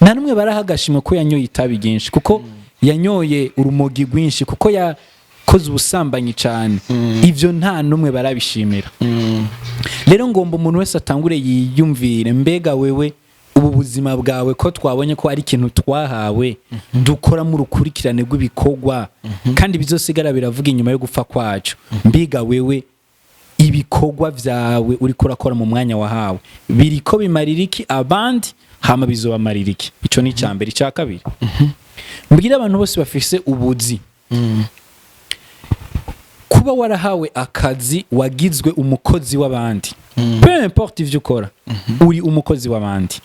nta numwe baraha agashimwe ko yanyoye itabi ryinshi kuko yanyoye urumogi rwinshi kuko yakoze ubusambanyi cyane ivyo nta numwe barabishimira rero ngomba umuntu wese atangure yiyumvire mbega wewe ubu buzima bwawe ko twabonye ko ari ikintu twahawe dukora mu rukurikirane rw'ibikorwa kandi bizosigara biravuga inyuma yo gupfa kwacu mbiga wewe ibikorwa vyawe uri kurakora mu mwanya wahawe biriko bimarira iki abandi hama bizobamarira iki ico ni icambere icya kabiri mbwira abantu bose bafise ubuzi kuba warahawe akazi wagizwe umukozi w'abandi peu importe ivyo ukora uri umukozi w'abandi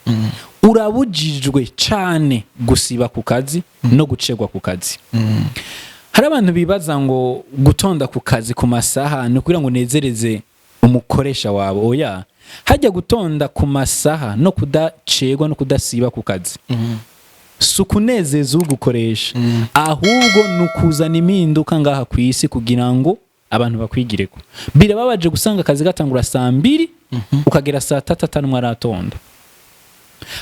urabujijwe cane gusiba ku kazi no gucegwa ku kazi hari abantu bibaza ngo gutonda ku kazi ku masaha no kugira ngo nezereze umukoresha wawe oya hajya gutonda ku masaha no kudacegwa no kudasiba ku kazi sukunezeza ugukoresha ahubwo nukuzana impinduka ngaha ku isi kugira ngo abantu bakwigireko birababaje gusanga akazi gatangura saa 2 ukagera saa 3 mwaratonda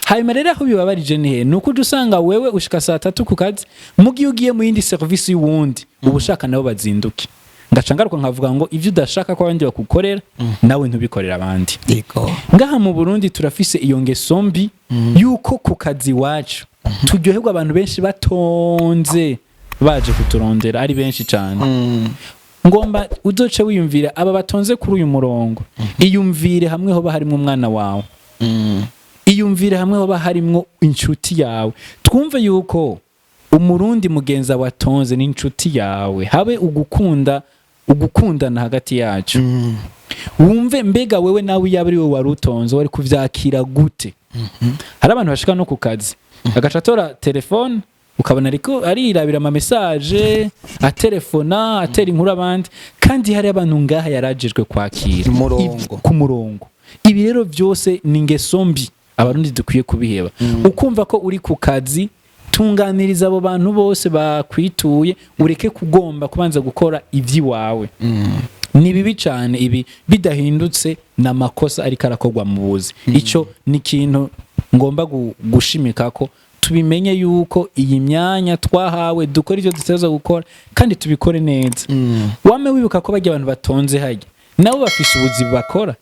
hanyuma rero aho bibabarije ni he nuko usanga wewe ushika saa 3 ku kazi mugiye ugiye mu yindi service y'uwundi ubushaka nabo bazinduke ndacangaruka nkavuga ngo ivyo udashaka ko abandi bakukorera nawe ntubikorera abandi ngaha mu Burundi turafise iyo ngeso mbi yuko ku kazi wacu turyoherwa abantu benshi batonze baje kuturondera ari benshi cyane ngomba uzoce wiyumvira aba batonze kuri uyu murongo iyumvire hamwe ho baharimwe umwana wawe iyumvire hamwe ho baharimwe inshuti yawe twumve yuko umurundi mugenza watonze n'inshuti yawe habe ugukundana hagati yacu wumve mbega wewe nawe yabari we warutonze wari kuvyakira gute hari abantu bashika no ku kazi agacatora telefone ukabona ariko arirabira ama message atelefona atera inkuru abandi kandi hari abantu ngaha yarajejwe kwakira ku murongo ibi rero vyose ni ingeso mbi abarundi dukwiye kubiheba ukumva ko uri ku kazi tunganiriza abo bantu bose bakwituye ureke kugomba kubanza gukora ivyiwawe ni bibi cyane ibi bidahindutse na makosa ariko arakorwa mu buzi ico ni kintu ngomba gushimika ko tubimenye yuko iyi myanya twahawe dukora ivyo duteza gukora kandi tubikore neza wame wibuka ko bajya abantu batonze hajya nabo bafise ubuzi bakora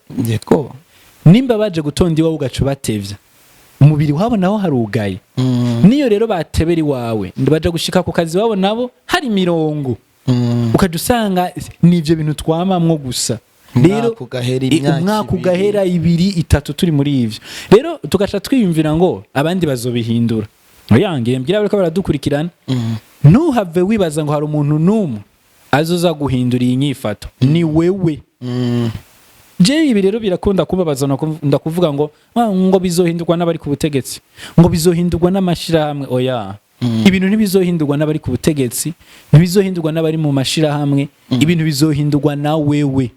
nimba baje gutonda iwawe ugacu batevya umubiri wabo naho harugaye niyo rero batebera iwawe baje gushika ku kazi wabo nabo hari mirongo ukadusanga nivyo bintu twamamwo gusa rero umwaka ugahera 2-3 turi muri ivyo rero tugaca twiyumvira ngo abandi bazobihindura oyange mbwira bariko baradukurikirana ntuhave wibaza ngo hari umuntu numwe azoza guhindura iyi nyifato ni wewe je ibi rero birakunda kubabaza ndakuvuga ngo bizohindurwa n'abari ku butegetsi ngo bizohindurwa n'amashirahamwe oya ibintu ntibizohindurwa n'abari ku butegetsi ntibizohindurwa n'abari mu mashirahamwe ibintu bizohindurwa na wewe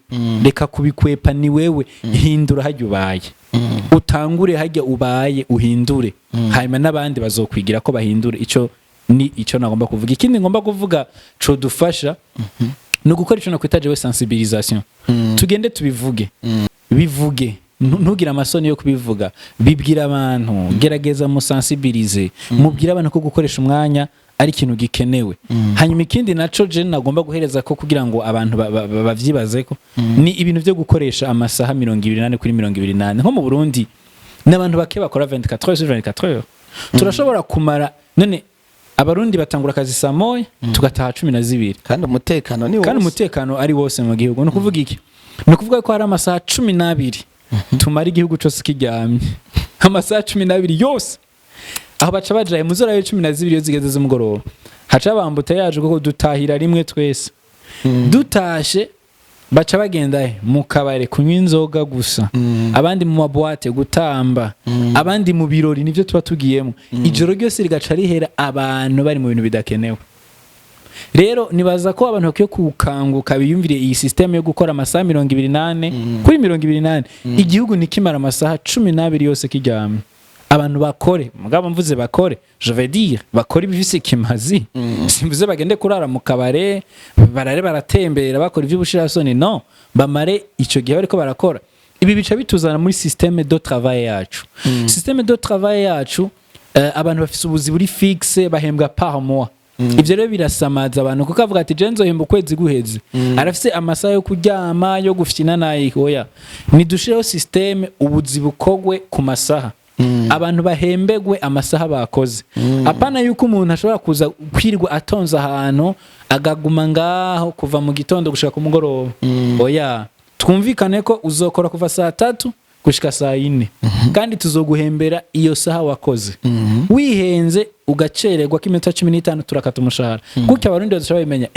reka kubikwepa ni wewe hindura hajya ubaye utangure hajya ubaye uhindure hanyuma n'abandi bazokwigira ko bahindure ico ni ico nagomba kuvuga ikindi ngomba kuvuga co dufasha ni ugukora ico nakwita jewe sensibilisation tugende tubivuge bivuge ntugire amasoni yo kubivuga bibwira abantu gerageza musensibilize mubwira abantu ko gukoresha umwanya ari ikintu gikenewe hanyuma ikindi naco je nagomba guhereza ko kugira ngo abantu bavyibaze ko ni ibintu byo gukoresha amasaha 28 kuri 28 nko mu Burundi n'abantu bake bakora 24 heures sur 24 heures turashobora kumara none abarundi batangura akazi saa moya tugataha 12 kandi umutekano ni wose kandi umutekano ari wose mu gihugu no kuvuga iki no kuvuga ko hari amasaha 12 tumara igihugu cyose kiryamye amasaha 12 yose aho baca bajaye muzora yo 12 yo zigeze z'umugoroba haca bambuta yaje kuko dutahira rimwe twese dutashe baca bagenda mu kabare kunywa inzoga gusa abandi mu maboate gutamba abandi mu birori nivyo tuba tugiyemo ijoro ryose rigaca rihera abantu bari mu bintu bidakenewe rero nibaza ko abantu bakwiye kukanguka biyumvire iyi systeme yo gukora amasaha 28 kuri 28 igihugu nikimara amasaha 12 yose kiryamye abantu bakore mugabo mvuze bakore je veux dire bakore ibivise kimazi simvuze bagende kurara mu kabare barare baratembera bakora ivy'ubushirasoni no bamare ico gihe bariko barakora ibi bica bituzana muri systeme de travail yacu systeme de travail yacu abantu bafise ubuzi buri fixe bahembwa par mois ivyo rero birasamaza abantu kuko avuga ati je nzohemba ukwezi guheze arafise amasaha yo kuryama yo gufyina nayi oya nidushireho systeme ubuzi bukogwe ku masaha abantu bahembegwe amasaha bakoze apana yuko umuntu ashobora kuza kwirwa atonza ahantu agaguma ngaho kuva mu gitondo gushika ku mugoroba oya twumvikane ko uzokora kuva saa 3 gushika saa 4 kandi tuzoguhembera iyo saha wakoze wihenze ugacererwa k'iminota 15 turakata umushahara gutya abarundi bazashobora bimenya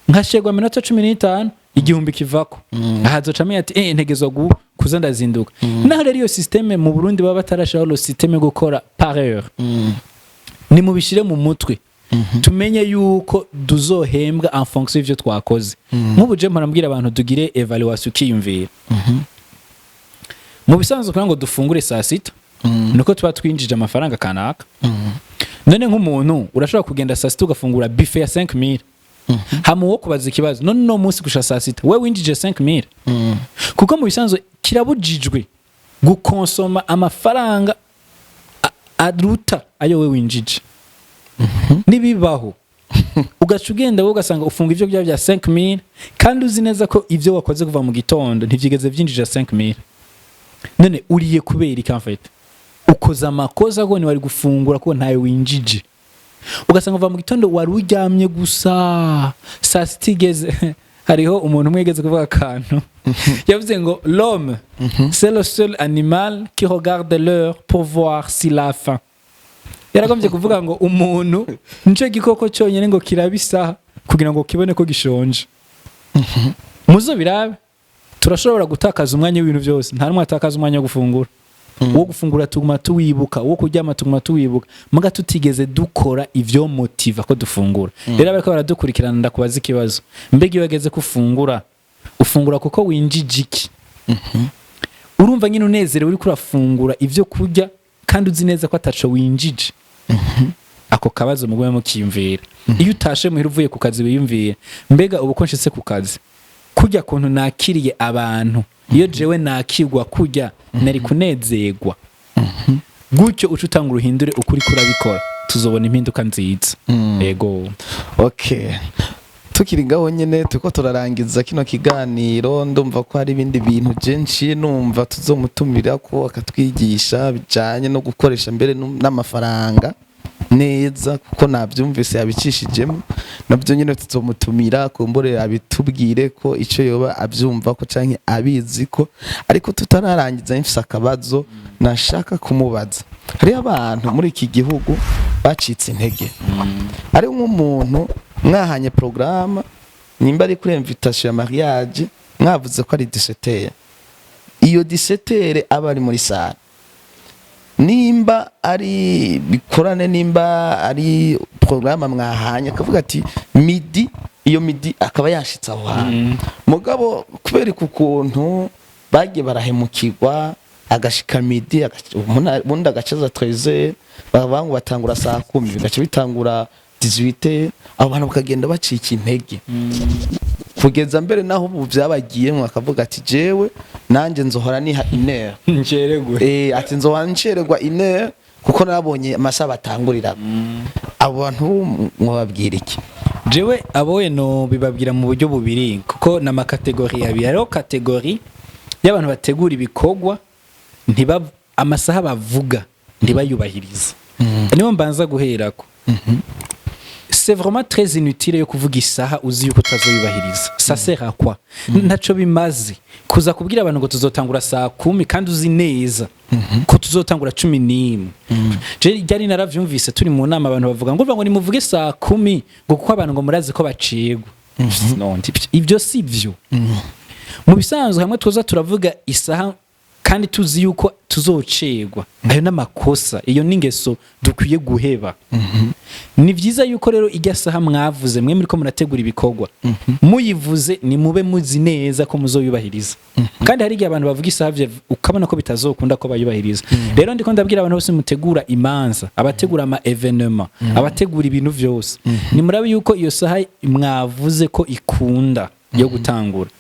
nkashegwa minota 15 igihumbi kivako ahazoca amenya ati ntegezwa kuza ndazinduka naho rero iyo systeme mu Burundi baba batarashiraho lo systeme gukora par heure ni mubishire mu mutwe tumenye yuko duzohembwa en fonction y'ivyo twakoze nk'ubu je mparambwira abantu tugire evaluation kiyumvira mu bisanzwe kugira ngo dufungure saa 6 nuko tuba twinjije amafaranga kanaka none nk'umuntu urashobora kugenda saa 6 ugafungura buffet ya 5000 hamu wo kubaza ikibazo none no munsi gusha saa 6 we winjije 5000 kuko mu bisanzwe kirabujijwe gukonsoma amafaranga aruta ayo we winjije nibibaho ugaca ugenda wowe ugasanga ufunga ivyo bya 5000 kandi uzi neza ko ivyo wakoze kuva mu gitondo ntivyigeze vyinjije 5000 none uriye kubera ikamfete ukoza amakosa ko ni wari gufungura ko ntayo winjije ugasanga uva mu gitondo wari uryamye gusa saa 6 igeze hariho umuntu mwegeze kuvuga akantu yavuze ngo l'homme c'est le seul animal qui regarde l'heure pour voir s'il a faim yaragombye kuvuga ngo umuntu nico gikoko cyonyene ngo kirabisa kugira ngo kibone ko gishonje muzo birabe turashobora gutakaza umwanya w'ibintu byose nta numwe atakaza umwanya wo gufungura wo gufungura tuguma tuwibuka wo kuryama tuguma tuwibuka muga tutigeze dukora ivyo motiva ko dufungura rero bariko baradukurikirana ndakubaza ikibazo mbega iyo wageze kufungura ufungura kuko winjije iki urumva nyine unezerewe uri kurafungura ivyo kurya kandi uzi neza ko ataco winjije ako kabazo mugwe mu kiyumvira iyo utashe muhira uvuye ku kazi wiyumviye mbega ubu ko nshitse ku kazi kurya kuntu nakiriye abantu iyo jewe nakirwa kurya nari kunezerwa gutyo uca utanga uruhindure ukuri kurabikora tuzobona impinduka nziza yego okay tukiri ngaho nyene tuko turarangiza kino kiganiro ndumva ko hari ibindi bintu byinshi numva tuzomutumira ko akatwigisha bijanye no gukoresha mbere n'amafaranga neza kuko navyumvise yabicishijemo nabyo nyine tuzomutumira kumbore abitubwire ko ico yoba avyumva ko canke abizi ko ariko tutararangiza mfise akabazo nashaka kumubaza hari abantu muri iki gihugu bacitse intege ari nk'umuntu mwahanye programme nimba ari kuri invitation ya mariage mwavuze ko ari 17 iyo 17 aba ari muri sala nimba ari bikorane nimba ari programme mwahanye akavuga ati midi iyo midi akaba yashitse aho hantu mugabo kubera ukuntu bagiye barahemukirwa agashika midi ubundi agacaza 13 babangu batangura saa 10 bigaca bitangura 18 abo bantu bakagenda bacika intege kugeza mbere naho ubu byabagiyemo akavuga ati jewe nanje nzohora niha inera nceregwe ati nzohora ncererwa inera kuko nabonye amasaha batangurira abo bantu mwababwira iki jewe aboye no bibabwira mu buryo bubiri kuko na makategori abiri hariho kategori y'abantu bategura ibikorwa amasaha bavuga ntibayubahiriza niyo mbanza guherako c'est vraiment très inutile yo kuvuga isaha uzi yuko utazoyubahiriza ça sert à quoi ntaco bimaze kuza kubwira abantu ngo tuzotangura saa 10 kandi uzi neza ko tuzotangura 11 je ryari naravyumvise turi mu nama abantu bavuga ngo nimuvuge saa 10 ngo kuko abantu ngo murazi ko bacegwa non ibyo sivyo mu bisanzwe hamwe tuza turavuga isaha kandi tuzi yuko tuzocegwa ayo n'amakosa iyo ningeso dukwiye guheba ni vyiza yuko rero ijya saha mwavuze mwe muri ko murategura ibikorwa muyivuze ni mube muzi neza ko muzoyubahiriza kandi hari igihe abantu bavuga isaha ukabona ko bitazokunda ko bayubahiriza rero ndiko ndabwira abantu bose mutegura imanza abategura ama evenement abategura ibintu vyose ni murabe yuko iyo saha mwavuze ko ikunda yo gutangura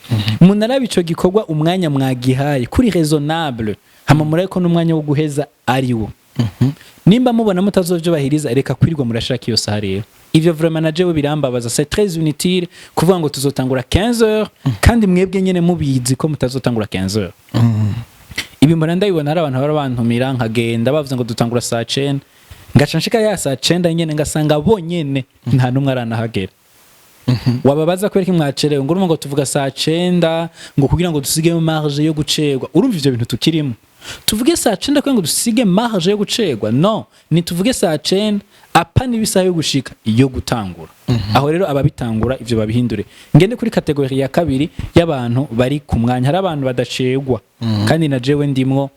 munarabe ico gikorwa umwanya mwagihaye kuri raisonnable hama murabe ko n'umwanya wo guheza ari wo nimba mubona mutazovyubahiriza reka kwirirwa murashaka iyo saha rero ivyo vraiment na jewe birambabaza c'est très inutile kuvuga ngo tuzotangura 15h kandi mwebwe nyene mubizi ko mutazotangura 15h ibi mbona ndabibona ari abantu barabantumira nkagenda bavuze ngo dutangura saa 9 ngaca nshika ya saa 9 nyene ngasanga bonyene nta numwe aranahagera wababaza kwereka mwacerewe ngo urumva ngo tuvuga saa 9 ngo kugira ngo dusige marge yo gucegwa urumva ivyo bintu tukirimo tuvuge saa 9 kugira ngo dusige marge yo gucegwa no ni tuvuge saa 9 apana ibisaha yo gushika iyo gutangura aho rero ababitangura ivyo babihindure ngende kuri kategori ya kabiri y'abantu bari ku mwanya hari abantu badacegwa kandi na jewe ndimwo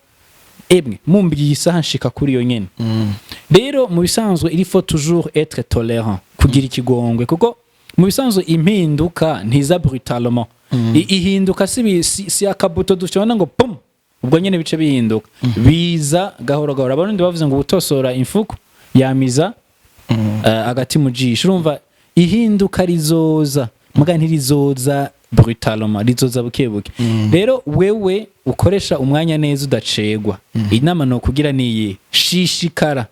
emwe mumbiye isaha nshika kuri yo nyene rero mu bisanzwe il faut toujours être tolérant kugira ikigongwe kuko mu bisanzwe impinduka ntiza brutalement ihinduka si akabuto dushobora ngo pum ubwo nyene bice bihinduka biza gahoro gahoro abarundi bavuze ngo utosora imfuko yamiza agati mu jisho urumva ihinduka rizoza muga ntirizoza brutalement rizoza bukebuke rero wewe ukoresha umwanya neza udacegwa inama no kugira niyi shishikara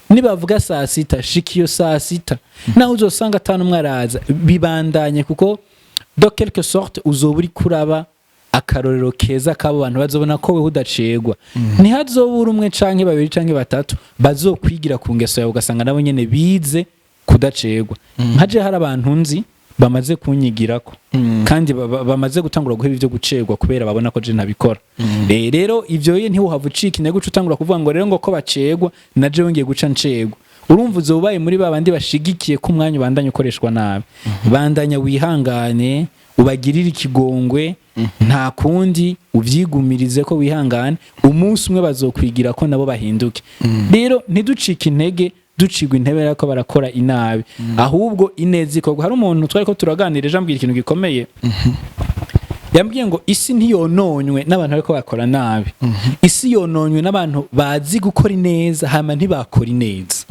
nibavuga saa 6 shikiyo saa 6 naho uzosanga atanu mwaraza bibandanye kuko do quelque sorte uzoburi kuraba akarorero keza kabo bantu bazobona ko wewe udacegwa ntihazobura umwe canke babiri canke batatu bazokwigira ku ngeso yawe ugasanga nabo nyene bize kudacegwa nkaje hari abantu nzi bamaze kunyigirako kandi bamaze gutangura guheba ivyo gucegwa kubera babona ko je ntabikora rero ivyo ye ntiwuhava ucika intege utangura kuvuga ngo rero ngo ko bacegwa na je ngiye guca ncegwa urumva uzobaye muri babandi bashigikiye ko umwanya ubandanya ukoreshwa nabi bandanya wihangane ubagirira ikigongwe nta kundi uvyigumirize ko wihangane umunsi umwe bazokwigira ko nabo bahinduke rero ntiducika intege ducigwa intebe yako barakora inabi ahubwo inezi ko hari umuntu twari ko turaganira jambwira ikintu gikomeye yambwiye ngo isi ntiyononywe n'abantu bariko bakora nabi isi yononywe n'abantu bazi gukora ineza hama ntibakora ineza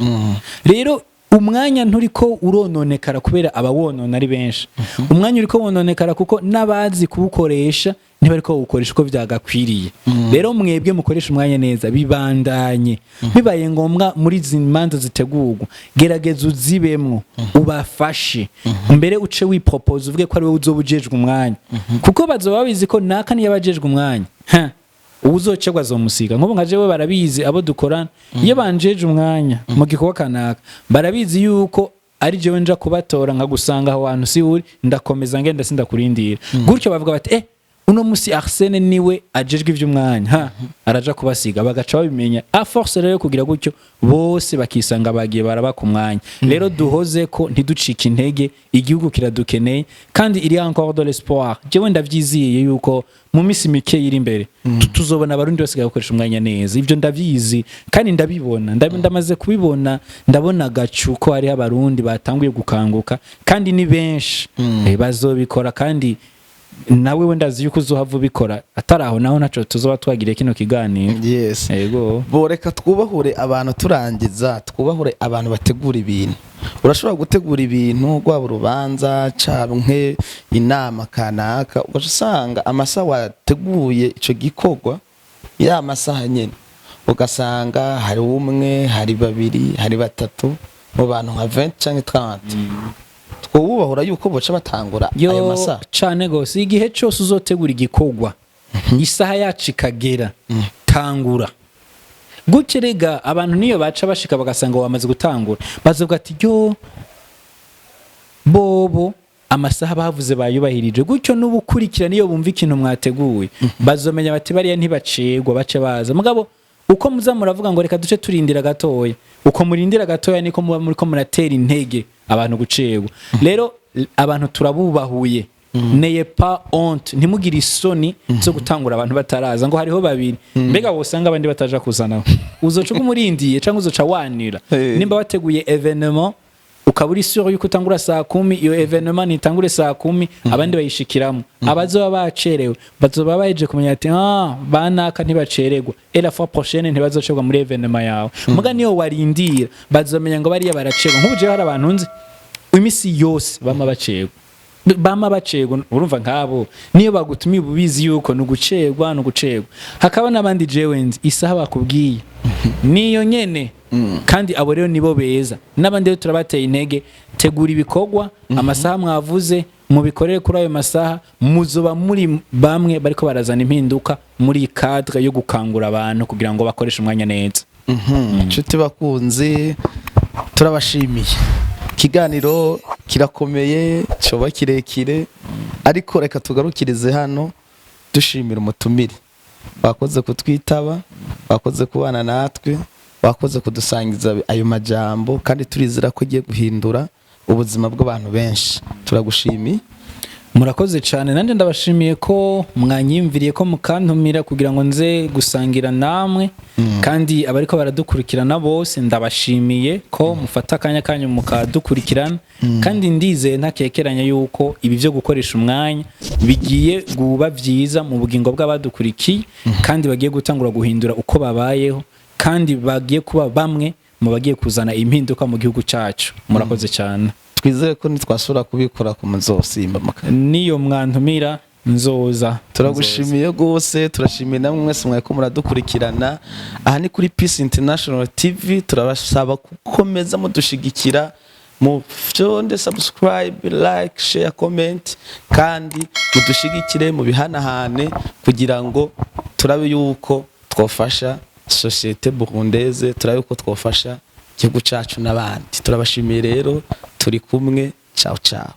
rero umwanya nturiko urononekara kubera abawonona ari benshi umwanya uriko wononekara kuko nabazi kubukoresha ntibariko gukoresha uko vyagakwiriye rero mwebwe mukoresha umwanya neza bibandanye bibaye ngombwa muri zimanza zitegurwa gerageza uzibemwo ubafashe mbere uce wipropose uvuge ko ari wewe uzobujejwe umwanya kuko bazoba babizi ko naka niyo abajejwe umwanya uzocegwa zomusiga nkubu nka jewe barabizi abo dukorana iyo banjeje umwanya mu gikorwa kanaka barabizi yuko ari jewe nja kubatora nka gusanga aho hantu si uri ndakomeza ngenda sindakurindira gutyo bavuga bati uno musi arsene niwe ajejwe ivy'umwanya araja kubasiga bagaca babimenya a force rero kugira gutyo bose bakisanga bagiye baraba ku mwanya rero duhoze ko ntiducika intege igihugu kiradukeneye kandi iri encore de l'espoir jewe ndavyiziye yuko mu misi mike iri imbere tuzobona abarundi basigaye gukoresha umwanya neza ivyo ndavyizi kandi ndabibona ndamaze kubibona ndabona gacu ko ari abarundi batanguye gukanguka kandi ni benshi bazobikora kandi nawe wenda azi yuko uzohava ubikora ataraho naho naco tuzoba twagiriye kino kiganiro. Yes. Yego. Boreka twubahure abantu turangiza, twubahure abantu bategura ibintu. Urashobora gutegura ibintu rwaba urubanza canke inama kanaka, ugasanga amasaha wateguye ico gikorwa ya masaha nyene, ugasanga hari umwe, hari babiri, hari batatu mu bantu nka 20 canke 30. Twubahura yuko boca batangura ayo masaha cane gose. Igihe cyose uzotegura igikorwa isaha yacu ikagera, tangura. Gutyo rega abantu niyo baca bashika bagasanga wamaze gutangura, bazovuga ati yo bobo amasaha bavuze bayubahirije. Gutyo n'ubukurikira niyo bumva ikintu mwateguye bazomenya bati bariya ntibacegwa bace baza. Mugabo uko muza muravuga ngo reka duce turindira gatoya, uko murindira gatoya niko muba muriko muratera intege abantu gucegwa. Rero abantu turabubahuye, neye pas honte, ntimugire isoni zo gutangura abantu bataraza ngo hariho babiri mbega wosanga abandi bataja kuzana, uzoca umurindiye canke uzoca wanira. Nimba wateguye evenement ukaburi sure yuko utangura saa 10, iyo evenement nitangure saa 10 abandi bayishikiramo, abazoba bacerewe bazoba baje kumenya ati banaka ntibacererwa et la fois prochaine ntibazocegwa muri evenement yawe. Muga niyo warindira bazomenya ngo bariya baracegwa. Nk'ubuje hari abantu nzi imisi yose bama bacegwa, urumva nkabo niyo bagutumiye ububizi yuko nugucegwa. Hakaba nabandi jewe nzi isaha bakubwiye niyo nyene, kandi abo rero nibo beza. Nabandi rero turabateye intege, tegura ibikorwa amasaha mwavuze mubikorere kuri ayo masaha, muzoba muri bamwe bariko barazana impinduka muri cadre yo gukangura abantu kugira ngo bakoreshe umwanya neza. Nshuti bakunzi turabashimiye, ikiganiro kirakomeye coba kirekire, ariko reka tugarukirize hano dushimira umutumire. Bakoze kutwitaba, bakoze kubana natwe, bakoze kudusangiza ayo majambo, kandi turizera ko giye guhindura ubuzima bw'abantu benshi. Turagushimiye. Murakoze cyane, nande ndabashimiye ko mwanyimviriye ko mukantumira kugira ngo nze gusangira namwe. Kandi abariko baradukurikirana bose ndabashimiye ko mufata akanya kanyu mukadukurikirana, kandi ndizeye ntakekeranya yuko ibi byo gukoresha umwanya bigiye guba vyiza mu bugingo bw'abadukurikiye, kandi bagiye gutangura guhindura uko babayeho, kandi bagiye kuba bamwe mu bagiye kuzana impinduka mu gihugu cyacu. Murakoze cyane. Twizeye ko nitwasura kubikora ku muzosimba maka niyo mwantumira nzoza. Turagushimiye gose, turashimiye namwe mwese mwako muradukurikirana. Aha ni kuri Peace International TV. Turabasaba gukomeza mudushigikira, mu fyonde subscribe, like, share, comment, kandi mudushigikire mu bihanahane kugira ngo turabe yuko twofasha societe burundaise, turabe yuko twofasha igihugu cyacu n'abandi. Turabashimiye rero, turi kumwe. Ciao ciao.